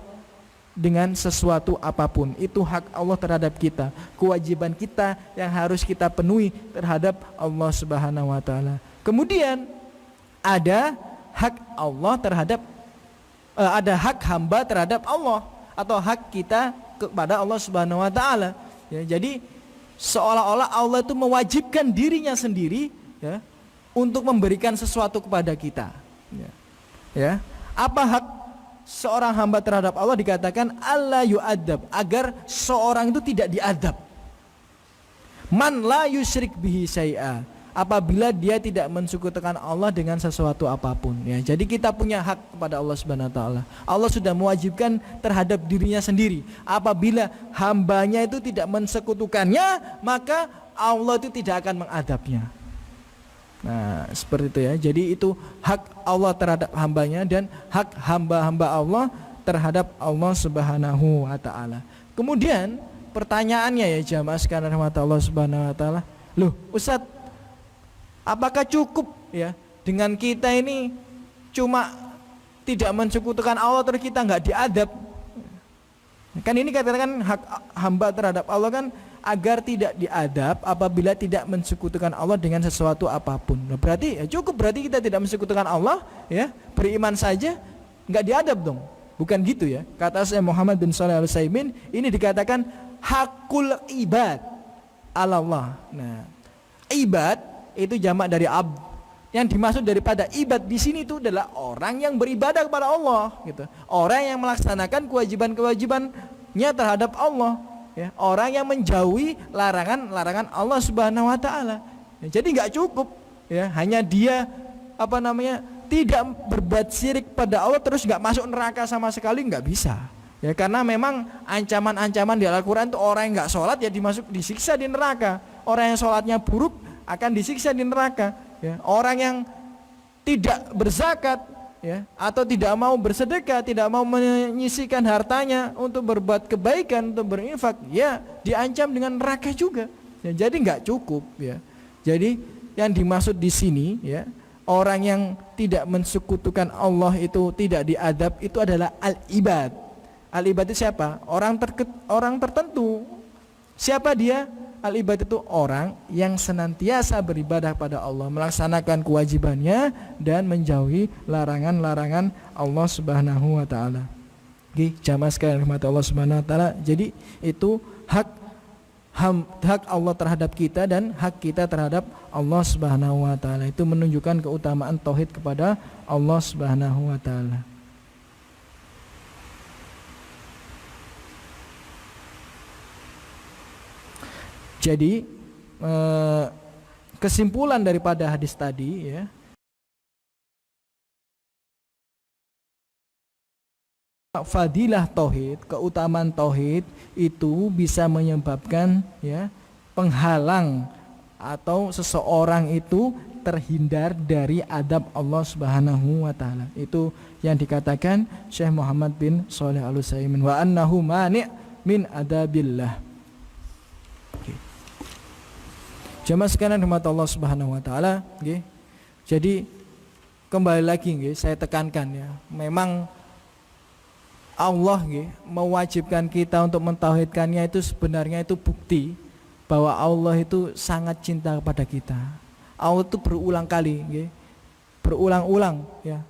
dengan sesuatu apapun. Itu hak Allah terhadap kita, kewajiban kita yang harus kita penuhi terhadap Allah Subhanahu wa taala. Kemudian ada hak Allah terhadap ada hak hamba terhadap Allah atau hak kita kepada Allah Subhanahu wa taala. Ya, jadi seolah-olah Allah itu mewajibkan dirinya sendiri, ya, untuk memberikan sesuatu kepada kita. Ya. Apa hak seorang hamba terhadap Allah? Dikatakan alla yu'adzab, agar seorang itu tidak diadab. Man la yusyrik bihi syai'a, apabila dia tidak mensekutukan Allah dengan sesuatu apapun. Ya, jadi kita punya hak kepada Allah Subhanahu wa taala. Allah sudah mewajibkan terhadap dirinya sendiri. Apabila hambanya itu tidak mensekutukannya, maka Allah itu tidak akan mengadabnya. Nah, seperti itu ya. Jadi itu hak Allah terhadap hambanya dan hak hamba-hamba Allah terhadap Allah Subhanahu wa taala. Kemudian pertanyaannya ya jamaah sekalian rahmatullah Allah Subhanahu wa taala. Loh, Ustaz, apakah cukup ya dengan kita ini cuma tidak mensekutukan Allah terus kita enggak diadab? Kan ini katakan hak hamba terhadap Allah kan agar tidak diadab apabila tidak mensekutukan Allah dengan sesuatu apapun. Nah, berarti ya cukup, berarti kita tidak mensekutukan Allah, ya, beriman saja enggak diadab dong. Bukan gitu ya. Kata Syekh Muhammad bin Shalih Al-Utsaimin, ini dikatakan hakul ibad Allah. Nah, ibad itu jamak dari abd. Yang dimaksud daripada ibad di sini itu adalah orang yang beribadah kepada Allah, gitu. Orang yang melaksanakan kewajiban-kewajibannya terhadap Allah. Ya, orang yang menjauhi larangan-larangan Allah Subhanahu wa taala. Ya, jadi enggak cukup ya hanya dia tidak berbuat syirik pada Allah terus enggak masuk neraka sama sekali, enggak bisa. Ya, karena memang ancaman-ancaman di Al-Qur'an itu orang yang enggak sholat ya disiksa di neraka. Orang yang sholatnya buruk akan disiksa di neraka. Ya, orang yang tidak berzakat ya atau tidak mau bersedekah, tidak mau menyisihkan hartanya untuk berbuat kebaikan, untuk berinfak, ya diancam dengan neraka juga. Ya, jadi enggak cukup ya. Jadi yang dimaksud di sini ya, orang yang tidak mensekutukan Allah itu tidak diadab, itu adalah al-ibad. Al-ibad itu siapa? Orang tertentu. Siapa dia? Al-ibad itu orang yang senantiasa beribadah pada Allah, melaksanakan kewajibannya dan menjauhi larangan-larangan Allah Subhanahu wa taala. Oke, jamaah sekalian rahmat Allah Subhanahu wa taala. Jadi itu hak Allah terhadap kita dan hak kita terhadap Allah Subhanahu wa taala. Itu menunjukkan keutamaan tauhid kepada Allah Subhanahu wa taala. Jadi kesimpulan daripada hadis tadi ya, fadilah tauhid, keutamaan tauhid itu bisa menyebabkan ya penghalang atau seseorang itu terhindar dari adab Allah Subhanahu wa taala. Itu yang dikatakan Syekh Muhammad bin Shalih Al-Utsaimin, wa annahu mani' min adabillah. Jamaah sekalian rahmat Allah Subhanahu wa taala, nggih. Jadi kembali lagi nggih saya tekankan ya, memang Allah nggih mewajibkan kita untuk mentauhidkannya, itu sebenarnya itu bukti bahwa Allah itu sangat cinta kepada kita. Allah itu berulang kali nggih, berulang-ulang ya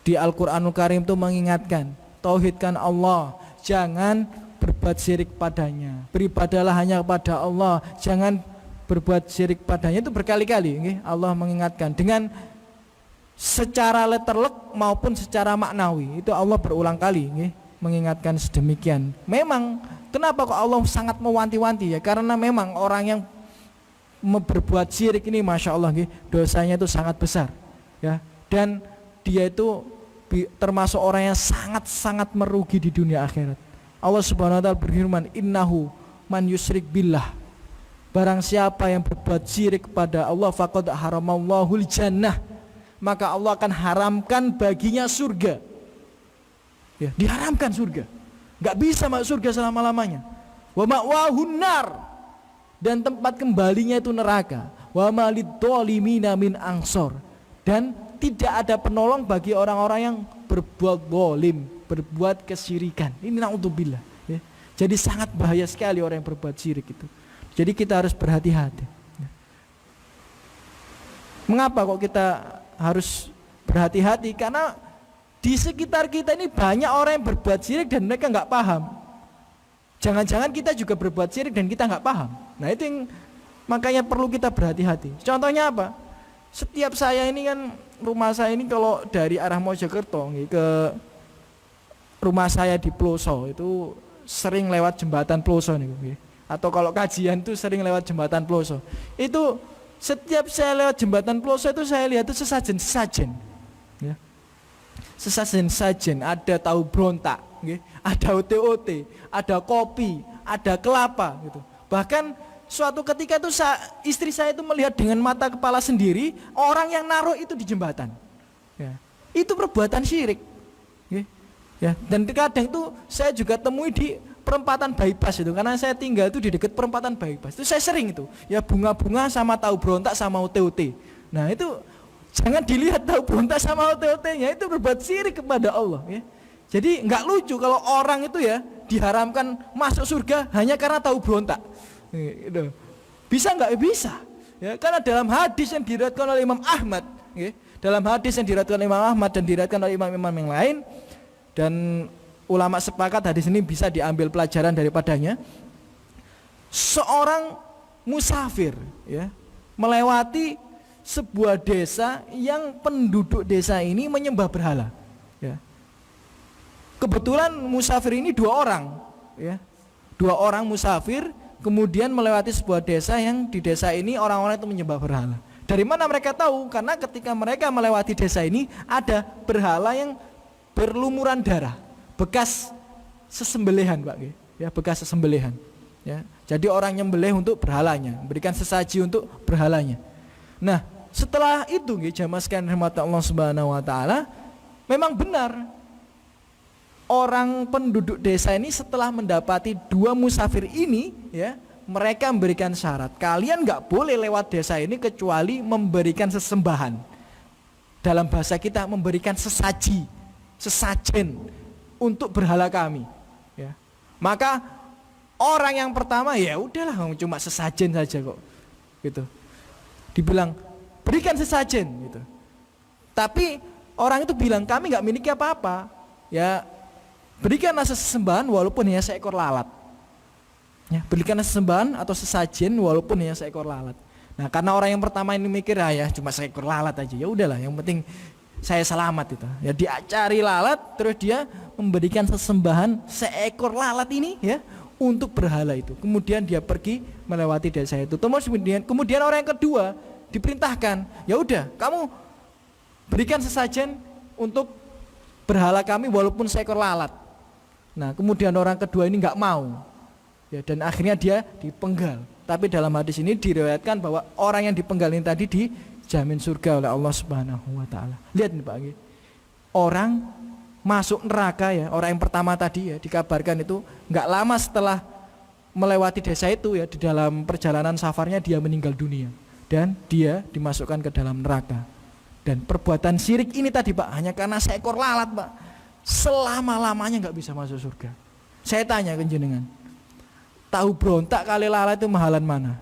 di Al-Qur'anul Karim itu mengingatkan, tauhidkan Allah, jangan berbuat syirik padanya, beribadahlah hanya kepada Allah, jangan berbuat syirik padanya. Itu berkali-kali nggih Allah mengingatkan dengan secara letterlek maupun secara maknawi. Itu Allah berulang kali nggih mengingatkan sedemikian. Memang kenapa kok Allah sangat mewanti-wanti ya? Karena memang orang yang berbuat syirik ini Masya Allah nggih, dosanya itu sangat besar ya, dan dia itu termasuk orang yang sangat-sangat merugi di dunia akhirat. Allah Subhanahu wa taala berfirman, innahu man yusyrik billah, barang siapa yang berbuat syirik kepada Allah, faqad haramallahul jannah, maka Allah akan haramkan baginya surga. Ya, diharamkan surga. Enggak bisa masuk surga selama-lamanya. Wa ma'wahun nar, dan tempat kembalinya itu neraka. Wa malid dhalimina min ansor, dan tidak ada penolong bagi orang-orang yang berbuat zalim. berbuat kesyirikan. Ini naudzubillah, ya. Jadi sangat bahaya sekali orang yang berbuat syirik itu. Jadi kita harus berhati-hati. Mengapa kok kita harus berhati-hati? Karena di sekitar kita ini banyak orang yang berbuat syirik dan mereka nggak paham. Jangan-jangan kita juga berbuat syirik dan kita nggak paham. Nah itu yang makanya perlu kita berhati-hati. Contohnya apa? Setiap saya ini kan, rumah saya ini kalau dari arah Mojokerto ke rumah saya di Ploso itu sering lewat jembatan Ploso nih. Atau kalau kajian itu sering lewat jembatan Ploso. Itu setiap saya lewat jembatan Ploso itu saya lihat itu sesajen. Ya. Sesajen, ada tahu berontak, ada ote-ote, ada kopi, ada kelapa gitu. Bahkan suatu ketika itu istri saya itu melihat dengan mata kepala sendiri orang yang naruh itu di jembatan. Ya. Itu perbuatan syirik. Ya. Dan kadang itu saya juga temui di perempatan bypass itu, karena saya tinggal itu di dekat perempatan bypass. Itu saya sering itu, ya bunga-bunga sama tahu berontak sama ote-ote. Nah itu jangan dilihat tahu berontak sama ote-otenya itu berbuat syirik kepada Allah. Ya. Jadi nggak lucu kalau orang itu ya diharamkan masuk surga hanya karena tahu berontak. Gitu. Bisa nggak? Bisa. Ya, karena dalam hadis yang diriwayatkan oleh Imam Ahmad, ya, dalam hadis yang diriwayatkan oleh Imam Ahmad dan diriwayatkan oleh imam-imam yang lain, dan ulama sepakat hadis ini bisa diambil pelajaran daripadanya. Seorang musafir, ya, melewati sebuah desa yang penduduk desa ini menyembah berhala. Ya. Kebetulan musafir ini 2 orang, ya, 2 orang musafir kemudian melewati sebuah desa yang di desa ini orang-orang itu menyembah berhala. Dari mana mereka tahu? Karena ketika mereka melewati desa ini ada berhala yang berlumuran darah, bekas sesembelihan, Pak, ya, bekas sesembelihan. Ya. Jadi orang nyembelih untuk berhalanya, berikan sesaji untuk berhalanya. Nah, setelah itu jamaah sekalian rahmat Allah Subhanahu wa taala, memang benar orang penduduk desa ini setelah mendapati 2 musafir ini, ya, mereka memberikan syarat, kalian nggak boleh lewat desa ini kecuali memberikan sesembahan. Dalam bahasa kita memberikan sesaji, sesajen untuk berhala kami. Ya. Maka orang yang pertama ya udahlah cuma sesajen saja kok, gitu. Dibilang berikan sesajen, gitu. Tapi orang itu bilang kami nggak miliki apa-apa. Ya berikanlah sesembahan walaupun hanya seekor lalat. Ya, berikanlah sesembahan atau sesajen walaupun hanya seekor lalat. Nah, karena orang yang pertama ini mikir ya cuma seekor lalat aja. Ya udahlah, yang penting saya selamat itu. Ya dia cari lalat, terus dia memberikan sesembahan seekor lalat ini, ya, untuk berhala itu. Kemudian dia pergi melewati desa itu. Kemudian orang yang kedua diperintahkan, ya udah, kamu berikan sesajen untuk berhala kami walaupun seekor lalat. Nah, kemudian orang kedua ini nggak mau, ya, dan akhirnya dia dipenggal. Tapi dalam hadis ini diriwayatkan bahwa orang yang dipenggal ini tadi dijamin surga oleh Allah Subhanahu wa taala. Lihat nih Pak, orang masuk neraka, ya, orang yang pertama tadi, ya, dikabarkan itu nggak lama setelah melewati desa itu, ya, di dalam perjalanan safarnya dia meninggal dunia dan dia dimasukkan ke dalam neraka. Dan perbuatan syirik ini tadi Pak hanya karena seekor lalat Pak, selama-lamanya nggak bisa masuk surga. Saya tanya ke jenengan, tahu berontak kali lalat itu mahalan mana?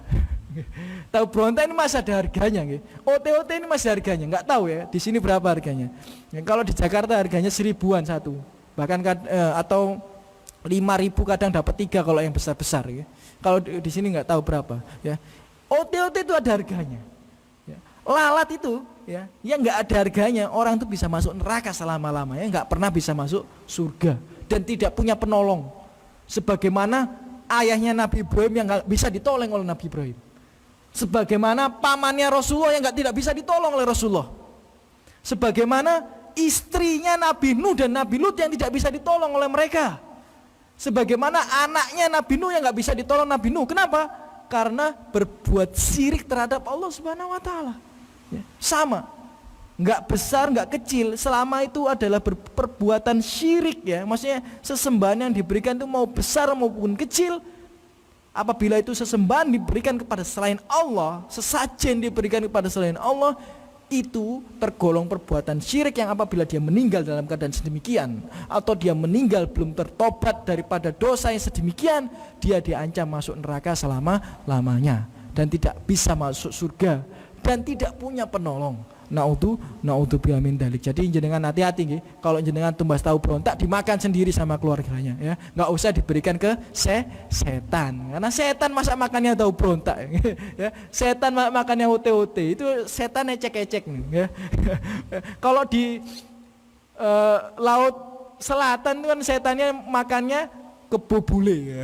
Tahu berontak ini masih ada harganya, ote-ote ini masih harganya, nggak tahu ya di sini berapa harganya. Ya, kalau di Jakarta harganya 1000-an satu, bahkan atau 5.000 kadang dapat 3 kalau yang besar-besar. Ya. Kalau di sini nggak tahu berapa. Ya. Ote-ote itu ada harganya. Ya. Lalat itu, ya, yang nggak ada harganya, orang itu bisa masuk neraka selama-lamanya, nggak pernah bisa masuk surga dan tidak punya penolong. Sebagaimana ayahnya Nabi Ibrahim yang nggak bisa ditolong oleh Nabi Ibrahim. Sebagaimana pamannya Rasulullah yang tidak bisa ditolong oleh Rasulullah. Sebagaimana istrinya Nabi Nuh dan Nabi Lut yang tidak bisa ditolong oleh mereka. Sebagaimana anaknya Nabi Nuh yang nggak bisa ditolong Nabi Nuh. Kenapa? Karena berbuat syirik terhadap Allah Subhanahu wa taala. Ya, sama. Nggak besar, nggak kecil, selama itu adalah perbuatan syirik, ya. Maksudnya sesembahan yang diberikan itu mau besar maupun kecil, apabila itu sesembahan diberikan kepada selain Allah, sesajen diberikan kepada selain Allah, itu tergolong perbuatan syirik yang apabila dia meninggal dalam keadaan sedemikian, atau dia meninggal belum tertobat daripada dosa yang sedemikian, dia diancam masuk neraka selama-lamanya dan tidak bisa masuk surga dan tidak punya penolong. Naudzubillah min dzalik. Jadi jenengan hati-hati nggih, kalau jenengan tumbas tahu berontak dimakan sendiri sama keluarganya ya. Enggak usah diberikan ke setan. Karena setan masa makannya tahu berontak ya. Setan makannya hote-hote. Itu setan ecek-ecek nih ya. Kalau di laut selatan itu kan setannya makannya kebo bule ya.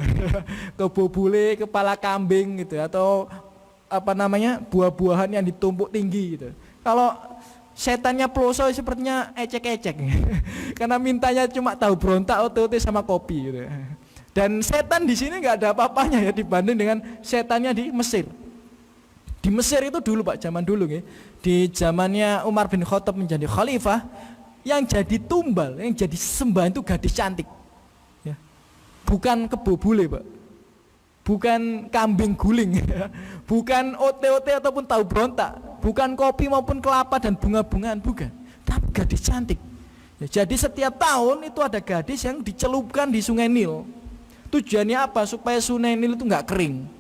Kebo bule, kepala kambing gitu atau apa namanya? Buah-buahan yang ditumpuk tinggi gitu. Kalau setannya peloso sepertinya ecek-ecek karena mintanya cuma tahu berontak, otot sama kopi gitu. Dan setan di sini nggak ada apa-apanya ya dibanding dengan setannya di Mesir. Di Mesir itu dulu Pak, zaman dulu ya, di zamannya Umar bin Khattab menjadi khalifah, yang jadi tumbal, yang jadi sembahan itu gadis cantik ya. Bukan kebo bule Pak, bukan kambing guling ya. Bukan ote-ote ataupun tahu berontak, bukan kopi maupun kelapa dan bunga-bungaan, bukan, tapi gadis cantik ya. Jadi setiap tahun itu ada gadis yang dicelupkan di Sungai Nil. Tujuannya apa? Supaya Sungai Nil itu nggak kering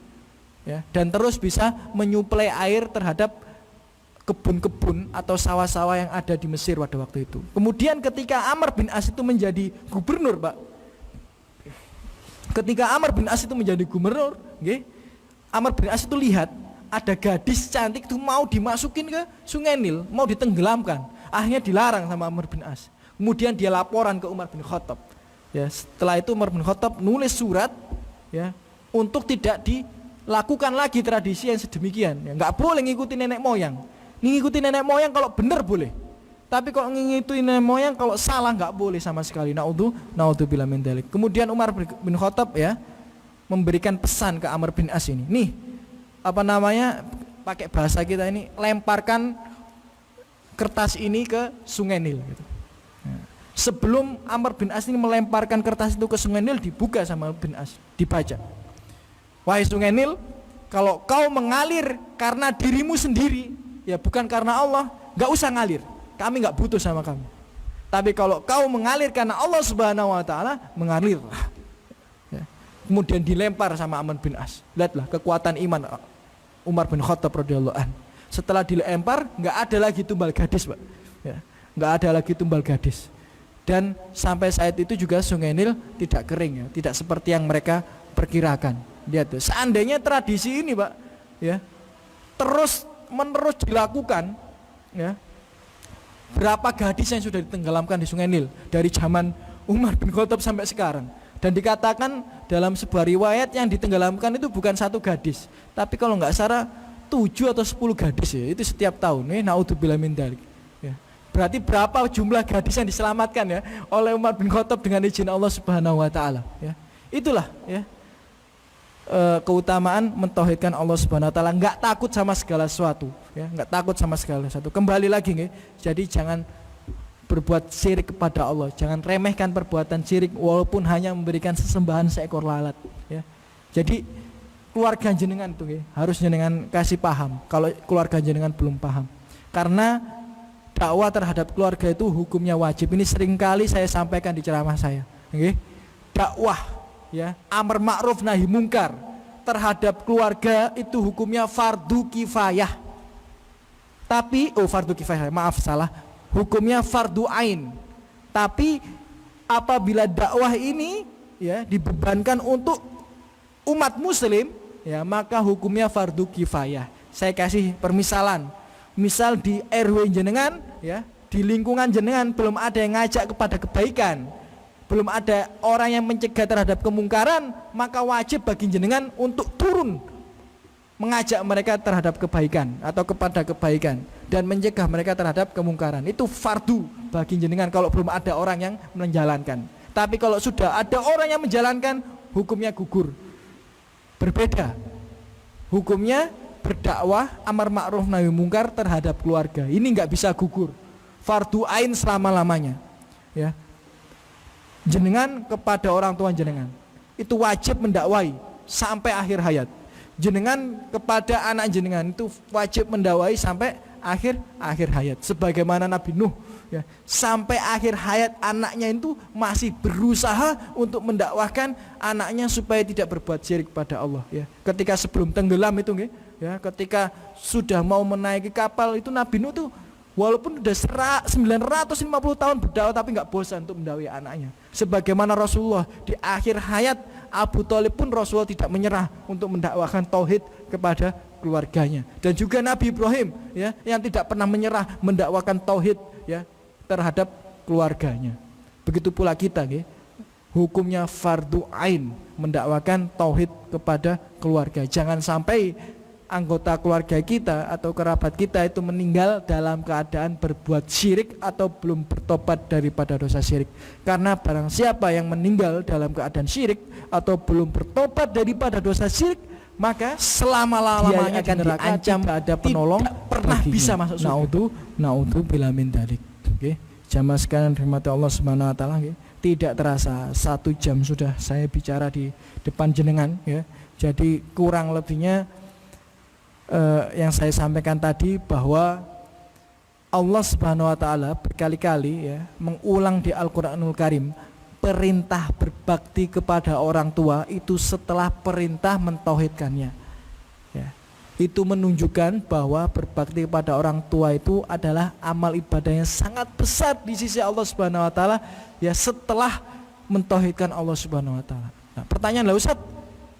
ya, dan terus bisa menyuplai air terhadap kebun-kebun atau sawah-sawah yang ada di Mesir pada waktu itu. Kemudian ketika Amr bin As itu menjadi gubernur Pak, ketika Amr bin As itu menjadi gubernur, Amr bin As itu lihat ada gadis cantik itu mau dimasukin ke Sungai Nil, mau ditenggelamkan. Akhirnya dilarang sama Amr bin As. Kemudian dia laporan ke Umar bin Khattab. Ya, setelah itu Umar bin Khattab nulis surat ya untuk tidak dilakukan lagi tradisi yang sedemikian. Ya, nggak boleh ngikutin nenek moyang. Ngikutin nenek moyang kalau benar boleh. Tapi kalau ngikutin nenek moyang kalau salah nggak boleh sama sekali. Naudzubillah min dzalik. Kemudian Umar bin Khattab ya memberikan pesan ke Amr bin As ini. Nih, apa namanya? Pakai bahasa kita ini, lemparkan kertas ini ke Sungai Nil gitu. Ya. Sebelum Amr bin As ini melemparkan kertas itu ke Sungai Nil, dibuka sama Amr bin As, dibaca. Wahai Sungai Nil, kalau kau mengalir karena dirimu sendiri, ya bukan karena Allah, nggak usah ngalir. Kami nggak butuh sama kamu. Tapi kalau kau mengalir karena Allah Subhanahu Wa Taala, mengalirlah. Ya. Kemudian dilempar sama Amr bin As. Lihatlah kekuatan iman Umar bin Khattab radhiyallahu an. Setelah dilempar, nggak ada lagi tumbal gadis, Pak. Ya. Nggak ada lagi tumbal gadis. Dan sampai saat itu juga Sungai Nil tidak kering, ya. Tidak seperti yang mereka perkirakan. Lihat tuh. Seandainya tradisi ini, Pak, ya, terus menerus dilakukan, ya. Berapa gadis yang sudah ditenggelamkan di Sungai Nil dari zaman Umar bin Khattab sampai sekarang. Dan dikatakan dalam sebuah riwayat yang ditenggelamkan itu bukan satu gadis, tapi kalau nggak salah 7 atau 10 gadis ya, itu setiap tahun. Naudzubillah min dzalik. Ya. Berarti berapa jumlah gadis yang diselamatkan ya oleh Umar bin Khattab dengan izin Allah Subhanahu Wa Taala. Ya. Itulah ya keutamaan mentauhidkan Allah Subhanahu Wa Taala, nggak takut sama segala sesuatu, ya, nggak takut sama segala sesuatu. Kembali lagi nih, jadi jangan berbuat syirik kepada Allah, jangan remehkan perbuatan syirik walaupun hanya memberikan sesembahan seekor lalat. Ya. Jadi keluarga jenengan itu harus jenengan kasih paham. Kalau keluarga jenengan belum paham, karena dakwah terhadap keluarga itu hukumnya wajib. Ini seringkali saya sampaikan di ceramah saya. Dakwah, ya, amar ma'ruf nahi mungkar terhadap keluarga itu hukumnya fardu kifayah. Tapi fardu kifayah, maaf salah. Hukumnya fardu ain. Tapi apabila dakwah ini ya dibebankan untuk umat muslim, ya, maka hukumnya fardu kifayah. Saya kasih permisalan. Misal di RW jenengan, ya, di lingkungan jenengan belum ada yang ngajak kepada kebaikan, belum ada orang yang mencegah terhadap kemungkaran, maka wajib bagi jenengan untuk turun mengajak mereka terhadap kebaikan atau kepada kebaikan dan mencegah mereka terhadap kemungkaran. Itu fardu bagi jenengan kalau belum ada orang yang menjalankan. Tapi kalau sudah ada orang yang menjalankan, hukumnya gugur. Berbeda. Hukumnya berdakwah amar ma'ruf nahi mungkar terhadap keluarga. Ini nggak bisa gugur. Fardu ain selama-lamanya. Ya. Jenengan kepada orang tua jenengan itu wajib mendakwai sampai akhir hayat. Jenengan kepada anak jenengan itu wajib mendakwai sampai akhir hayat. Sebagaimana Nabi Nuh, ya, sampai akhir hayat anaknya itu masih berusaha untuk mendakwahkan anaknya supaya tidak berbuat syirik pada Allah, ya. Ketika sebelum tenggelam itu, ya, ketika sudah mau menaiki kapal itu, Nabi Nuh tuh walaupun sudah 950 tahun berdakwah tapi nggak bosan untuk mendakwai anaknya. Sebagaimana Rasulullah di akhir hayat Abu Thalib pun Rasulullah tidak menyerah untuk mendakwahkan tauhid kepada keluarganya. Dan juga Nabi Ibrahim, ya, yang tidak pernah menyerah mendakwakan tauhid, ya, terhadap keluarganya. Begitu pula kita, hukumnya fardu ain mendakwakan tauhid kepada keluarga. Jangan sampai anggota keluarga kita atau kerabat kita itu meninggal dalam keadaan berbuat syirik atau belum bertobat daripada dosa syirik. Karena barang siapa yang meninggal dalam keadaan syirik atau belum bertobat daripada dosa syirik, maka selama-lamanya akan diancam, tidak ada penolong, tidak pernah baginya. Bisa masuk surga. Na'udzu bila min dzalik. Jamaah sekalian rahmati Allah Subhanahu wa taala, tidak terasa 1 jam sudah saya bicara di depan jenengan, ya. Jadi kurang lebihnya yang saya sampaikan tadi bahwa Allah Subhanahu wa taala berkali-kali, ya, mengulang di Al-Qur'anul Karim perintah berbakti kepada orang tua itu setelah perintah mentauhidkannya, ya. Itu menunjukkan bahwa berbakti kepada orang tua itu adalah amal ibadah yang sangat besar di sisi Allah Subhanahu wa taala, ya, setelah mentauhidkan Allah Subhanahu wa taala. Nah, pertanyaan lah, Ustaz,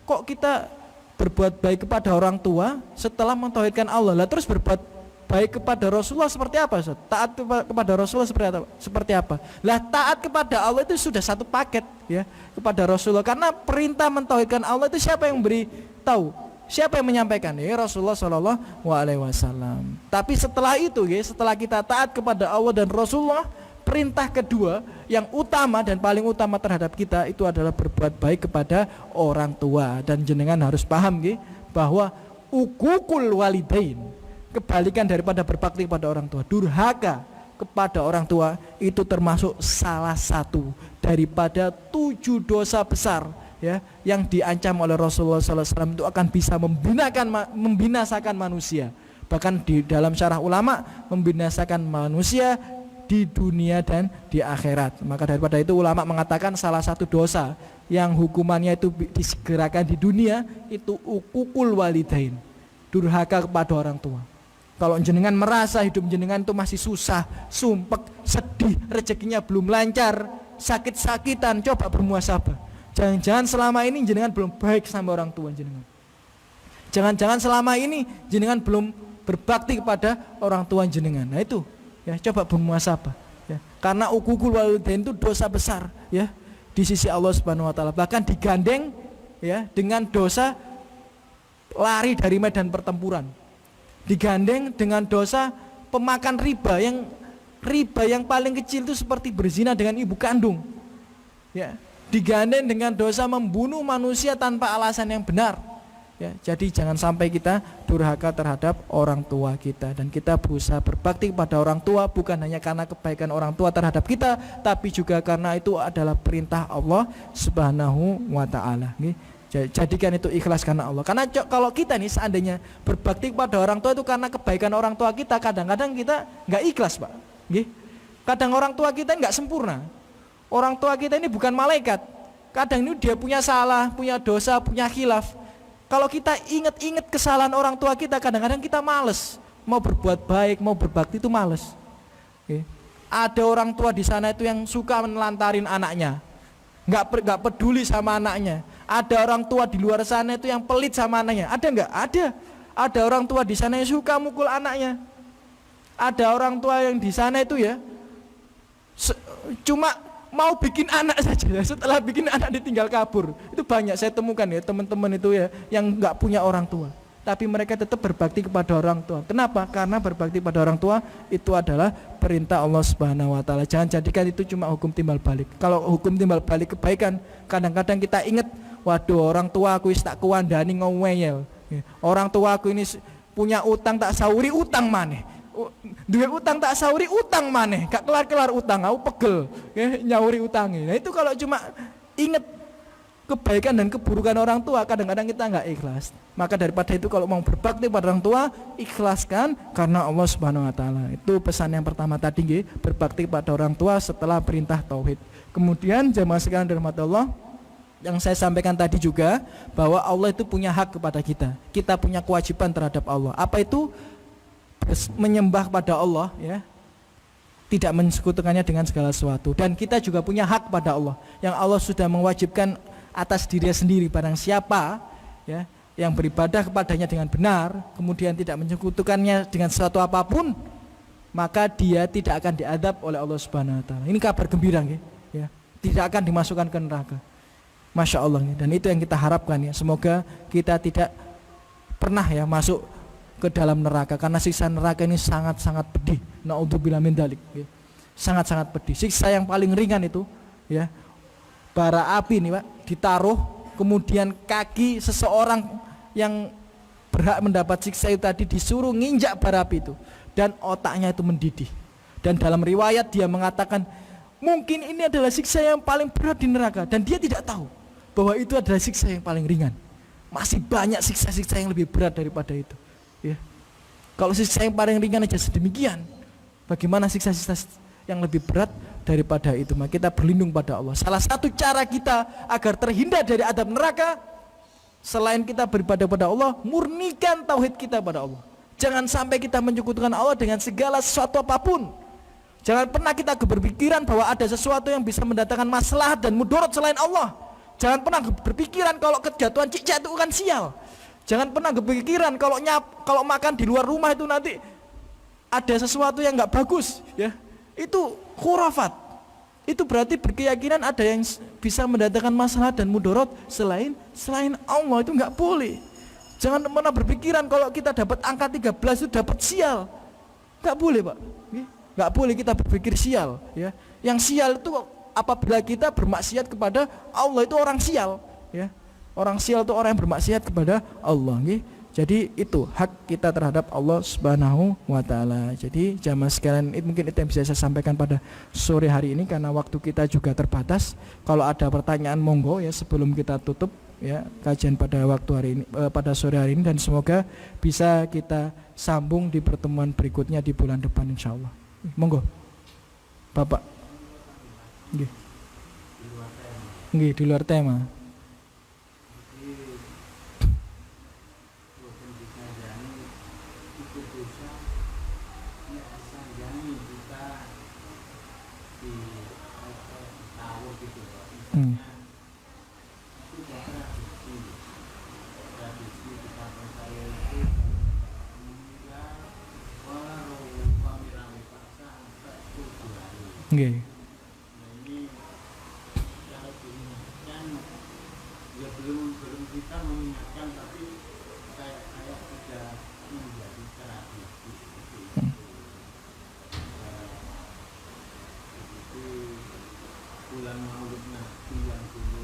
kok kita berbuat baik kepada orang tua setelah mentauhidkan Allah, lah terus berbuat baik kepada Rasulullah seperti apa, Ustaz? Taat kepada Rasulullah seperti apa? Lah taat kepada Allah itu sudah satu paket, ya, kepada Rasulullah, karena perintah mentauhidkan Allah itu siapa yang beri tahu? Siapa yang menyampaikan? Ya, Rasulullah Shallallahu alaihi wasallam. Tapi setelah itu, ya, setelah kita taat kepada Allah dan Rasulullah, perintah kedua yang utama dan paling utama terhadap kita itu adalah berbuat baik kepada orang tua. Dan jenengan harus paham, bahwa uququl walidain, kebalikan daripada berbakti kepada orang tua, durhaka kepada orang tua, itu termasuk salah satu daripada 7 dosa besar, ya, yang diancam oleh Rasulullah SAW, itu akan bisa membinasakan manusia. Bahkan di dalam syarah ulama, membinasakan manusia di dunia dan di akhirat. Maka daripada itu ulama mengatakan salah satu dosa yang hukumannya itu disegerakan di dunia itu uququl walidain, durhaka kepada orang tua. Kalau jenengan merasa hidup jenengan itu masih susah, sumpek, sedih, rezekinya belum lancar, sakit-sakitan, coba bermuhasabah. Jangan-jangan selama ini jenengan belum baik sama orang tua jenengan. Jangan-jangan selama ini jenengan belum berbakti kepada orang tua jenengan. Nah itu, ya, coba bermuhasabah, ya. Karena uququl walidain itu dosa besar, ya, di sisi Allah Subhanahu wa taala. Bahkan digandeng, ya, dengan dosa lari dari medan pertempuran. Digandeng dengan dosa pemakan riba yang paling kecil itu seperti berzina dengan ibu kandung, ya. Digandeng dengan dosa membunuh manusia tanpa alasan yang benar, ya. Jadi jangan sampai kita durhaka terhadap orang tua kita, dan kita berusaha berbakti kepada orang tua bukan hanya karena kebaikan orang tua terhadap kita, tapi juga karena itu adalah perintah Allah Subhanahu wa taala. Jadikan itu ikhlas karena Allah. Karena kalau kita nih seandainya berbakti kepada orang tua itu karena kebaikan orang tua kita, kadang-kadang kita nggak ikhlas, Pak. Kadang orang tua kita nggak sempurna. Orang tua kita ini bukan malaikat. Kadang ini dia punya salah, punya dosa, punya khilaf. Kalau kita ingat-ingat kesalahan orang tua kita, kadang-kadang kita males mau berbuat baik, mau berbakti itu males. Ada orang tua di sana itu yang suka menelantarin anaknya, nggak peduli sama anaknya. Ada orang tua di luar sana itu yang pelit sama anaknya. Ada nggak? Ada. Ada orang tua di sana yang suka mukul anaknya. Ada orang tua yang di sana itu, ya, cuma mau bikin anak saja, setelah bikin anak ditinggal kabur. Itu banyak saya temukan, ya, teman-teman itu, ya, yang nggak punya orang tua, tapi mereka tetap berbakti kepada orang tua. Kenapa? Karena berbakti pada orang tua itu adalah perintah Allah Subhanahu wa taala. Jangan jadikan itu cuma hukum timbal balik. Kalau hukum timbal balik kebaikan, kadang-kadang kita ingat, waduh, orang tua aku tak kuandani ngomel. Orang tua aku ini punya utang tak sauri utang maneh. Duit utang tak sauri utang maneh, gak kelar-kelar utang, aku pegel, ya, nyauri utangnya. Nah itu kalau cuma inget kebaikan dan keburukan orang tua, kadang-kadang kita nggak ikhlas. Maka daripada itu kalau mau berbakti pada orang tua, ikhlaskan karena Allah Subhanahu wa taala. Itu pesan yang pertama tadi nggih, berbakti pada orang tua setelah perintah tauhid. Kemudian jamaah sekalian dirahmati Allah, yang saya sampaikan tadi juga bahwa Allah itu punya hak kepada kita. Kita punya kewajiban terhadap Allah. Apa itu? Menyembah pada Allah, ya. Tidak mensekutukannya dengan segala sesuatu. Dan kita juga punya hak pada Allah, yang Allah sudah mewajibkan atas dirinya sendiri. Barang siapa, ya, yang beribadah kepadanya dengan benar, kemudian tidak menyekutukannya dengan sesuatu apapun, maka dia tidak akan diadab oleh Allah Subhanahu wa taala. Ini kabar gembira, ya. Tidak akan dimasukkan ke neraka. Masya Allah, dan itu yang kita harapkan, ya. Semoga kita tidak pernah, ya, masuk ke dalam neraka, karena siksa neraka ini sangat-sangat pedih. Naudzubillah min dzalik, ya. Sangat-sangat pedih. Siksa yang paling ringan itu, ya, bara api nih Pak, ditaruh, kemudian kaki seseorang yang berhak mendapat siksa itu tadi disuruh nginjak bara api itu, dan otaknya itu mendidih. Dan dalam riwayat dia mengatakan, mungkin ini adalah siksa yang paling berat di neraka, dan dia tidak tahu bahwa itu adalah siksa yang paling ringan. Masih banyak siksa-siksa yang lebih berat daripada itu, ya. Kalau siksa yang paling ringan aja sedemikian, bagaimana siksa-siksa yang lebih berat daripada itu? Maka kita berlindung pada Allah. Salah satu cara kita agar terhindar dari adab neraka, selain kita beribadah pada Allah, murnikan tauhid kita pada Allah. Jangan sampai kita menyekutukan Allah dengan segala sesuatu apapun. Jangan pernah kita berpikiran bahwa ada sesuatu yang bisa mendatangkan maslahat dan mudarat selain Allah. Jangan pernah berpikiran kalau kejatuhan cicak itu kan sial. Jangan pernah berpikiran kalau makan di luar rumah itu nanti ada sesuatu yang nggak bagus, ya. Itu khurafat. Itu berarti berkeyakinan ada yang bisa mendatangkan masalah dan mudarat selain Allah, itu nggak boleh. Jangan pernah berpikiran kalau kita dapat angka 13 itu dapat sial. Nggak boleh, Pak. Nggak boleh kita berpikir sial, ya. Yang sial itu apabila kita bermaksiat kepada Allah, itu orang sial, ya. Orang sial itu orang yang bermaksiat kepada Allah, ya. Jadi itu hak kita terhadap Allah Subhanahu wa taala. Jadi jamaah sekalian, mungkin itu yang bisa saya sampaikan pada sore hari ini karena waktu kita juga terbatas. Kalau ada pertanyaan monggo, ya, sebelum kita tutup, ya, kajian pada waktu hari ini, pada sore hari ini, dan semoga bisa kita sambung di pertemuan berikutnya di bulan depan insyaallah. Monggo. Bapak. Nggih. Nggih, di luar tema. Nggih. Belum kita mengingatkan, tapi kayak sudah menjadi tradisi seperti itu. Begitu bulan Maulid Nabi yang dulu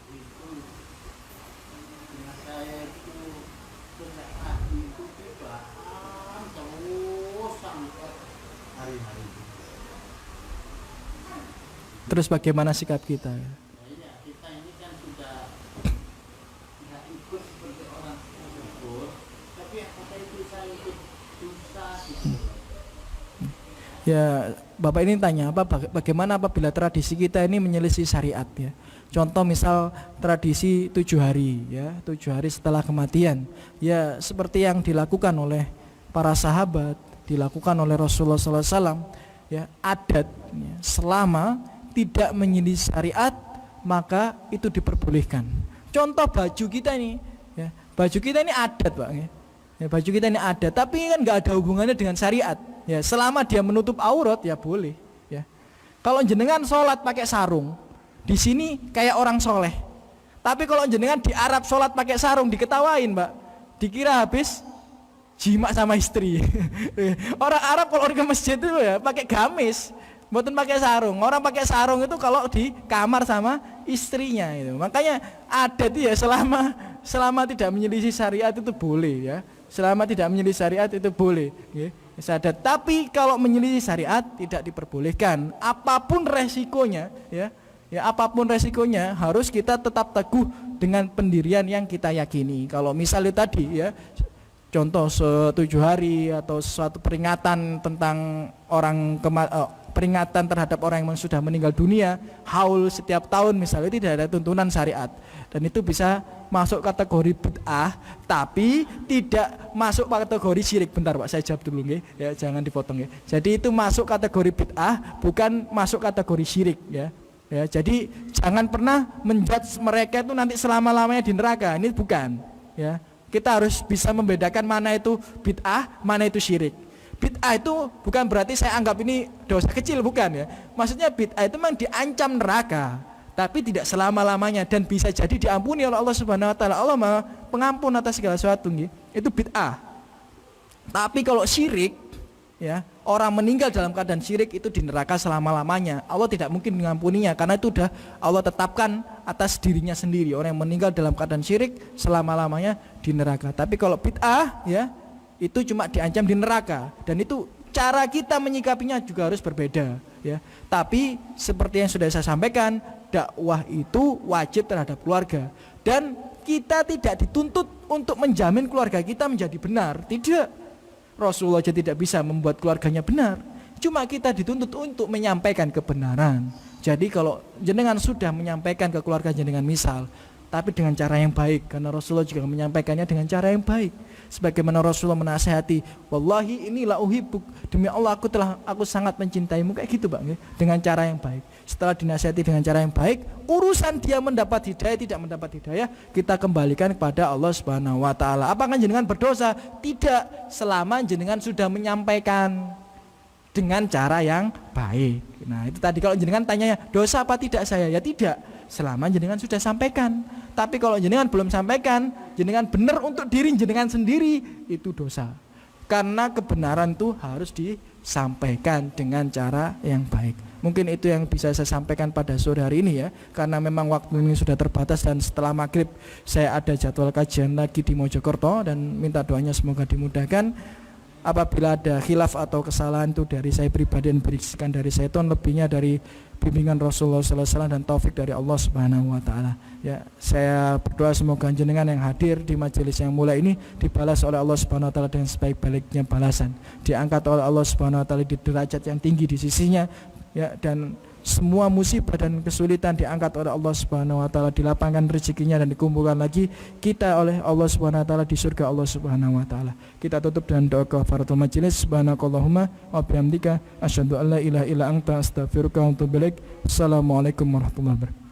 itu, ingat saya itu sejak pagi itu dibahas terus sampai hari-hari. Terus bagaimana sikap kita? Ya, Bapak ini tanya bagaimana apabila tradisi kita ini menyelisih syariat, ya. Contoh misal tradisi 7 hari, ya, 7 hari setelah kematian, ya, seperti yang dilakukan oleh para sahabat, dilakukan oleh Rasulullah SAW, ya, adat, ya, selama tidak menyelisih syariat maka itu diperbolehkan. Contoh baju kita ini, ya, baju kita ini adat, Pak, ya. Ya, baju kita ini adat, tapi kan nggak ada hubungannya dengan syariat. Ya, selama dia menutup aurat ya boleh, ya. Kalau jenengan sholat pakai sarung, di sini kayak orang soleh. Tapi kalau jenengan di Arab sholat pakai sarung diketawain, Mbak. Dikira habis jima sama istri. Orang Arab kalau ke masjid itu ya pakai gamis, mboten pakai sarung. Orang pakai sarung itu kalau di kamar sama istrinya itu. Makanya adat ya selama tidak menyelisih syariat itu boleh, ya. Selama tidak menyelisih syariat itu boleh, ya. Sadat. Tapi kalau menyelisih syariat tidak diperbolehkan, apapun resikonya, ya, Ya, apapun resikonya harus kita tetap teguh dengan pendirian yang kita yakini. Kalau misalnya tadi ya, contoh 7 hari atau suatu peringatan tentang peringatan terhadap orang yang sudah meninggal dunia, haul setiap tahun misalnya, tidak ada tuntunan syariat, dan itu bisa masuk kategori bid'ah, tapi tidak masuk kategori syirik. Bentar Pak, saya jawab dulu nggih. Ya, jangan dipotong ya. Jadi itu masuk kategori bid'ah, bukan masuk kategori syirik ya. Ya, jadi jangan pernah menjudge mereka itu nanti selama-lamanya di neraka. Ini bukan ya. Kita harus bisa membedakan mana itu bid'ah, mana itu syirik. Bid'ah itu bukan berarti saya anggap ini dosa kecil, bukan ya. Maksudnya bid'ah itu memang diancam neraka, tapi tidak selama-lamanya, dan bisa jadi diampuni oleh Allah Subhanahu wa taala. Allah Maha Pengampun atas segala sesuatu, itu bid'ah. Tapi kalau syirik ya, orang meninggal dalam keadaan syirik itu di neraka selama-lamanya. Allah tidak mungkin mengampuninya karena itu sudah Allah tetapkan atas dirinya sendiri. Orang yang meninggal dalam keadaan syirik selama-lamanya di neraka. Tapi kalau bid'ah ya, itu cuma diancam di neraka, dan itu cara kita menyikapinya juga harus berbeda ya. Tapi seperti yang sudah saya sampaikan, dakwah itu wajib terhadap keluarga, dan kita tidak dituntut untuk menjamin keluarga kita menjadi benar. Tidak, Rasulullah aja tidak bisa membuat keluarganya benar, cuma kita dituntut untuk menyampaikan kebenaran. Jadi kalau jenengan sudah menyampaikan ke keluarga jenengan misal, tapi dengan cara yang baik, karena Rasulullah juga menyampaikannya dengan cara yang baik. Sebagaimana Rasulullah menasihati, wallahi inilah uhibbuk, demi Allah aku sangat mencintaimu, kayak gitu Pak, dengan cara yang baik. Setelah dinasihati dengan cara yang baik, urusan dia mendapat hidayah tidak mendapat hidayah, kita kembalikan kepada Allah Subhanahu wa taala. Apakah jenengan berdosa? Tidak, selama jenengan sudah menyampaikan dengan cara yang baik. Nah, itu tadi kalau jenengan tanyanya dosa apa tidak saya? Ya tidak, selama jenengan sudah sampaikan. Tapi kalau jenengan belum sampaikan, jenengan benar untuk diri jenengan sendiri, itu dosa. Karena kebenaran itu harus disampaikan dengan cara yang baik. Mungkin itu yang bisa saya sampaikan pada sore hari ini ya, karena memang waktu ini sudah terbatas, dan setelah maghrib saya ada jadwal kajian lagi di Mojokerto, dan minta doanya semoga dimudahkan. Apabila ada khilaf atau kesalahan itu dari saya pribadi dan bisikan dari syaitan, lebihnya dari bimbingan Rasulullah SAW dan taufik dari Allah Subhanahu wa taala. Ya, saya berdoa semoga jenengan yang hadir di majelis yang mulia ini dibalas oleh Allah Subhanahu wa taala dengan sebaik-baiknya balasan. Diangkat oleh Allah Subhanahu wa taala di derajat yang tinggi di sisinya ya, dan semua musibah dan kesulitan diangkat oleh Allah Subhanahu wa taala, dilapangkan rezekinya dan dikumpulkan lagi kita oleh Allah Subhanahu wa taala di surga Allah Subhanahu wa taala. Kita tutup dengan doa kafaratul majelis. Subhanakallahumma wa bihamdika asyhadu an la ilaha illa anta astaghfiruka wa atubu ilaik. Assalamualaikum warahmatullahi wabarakatuh.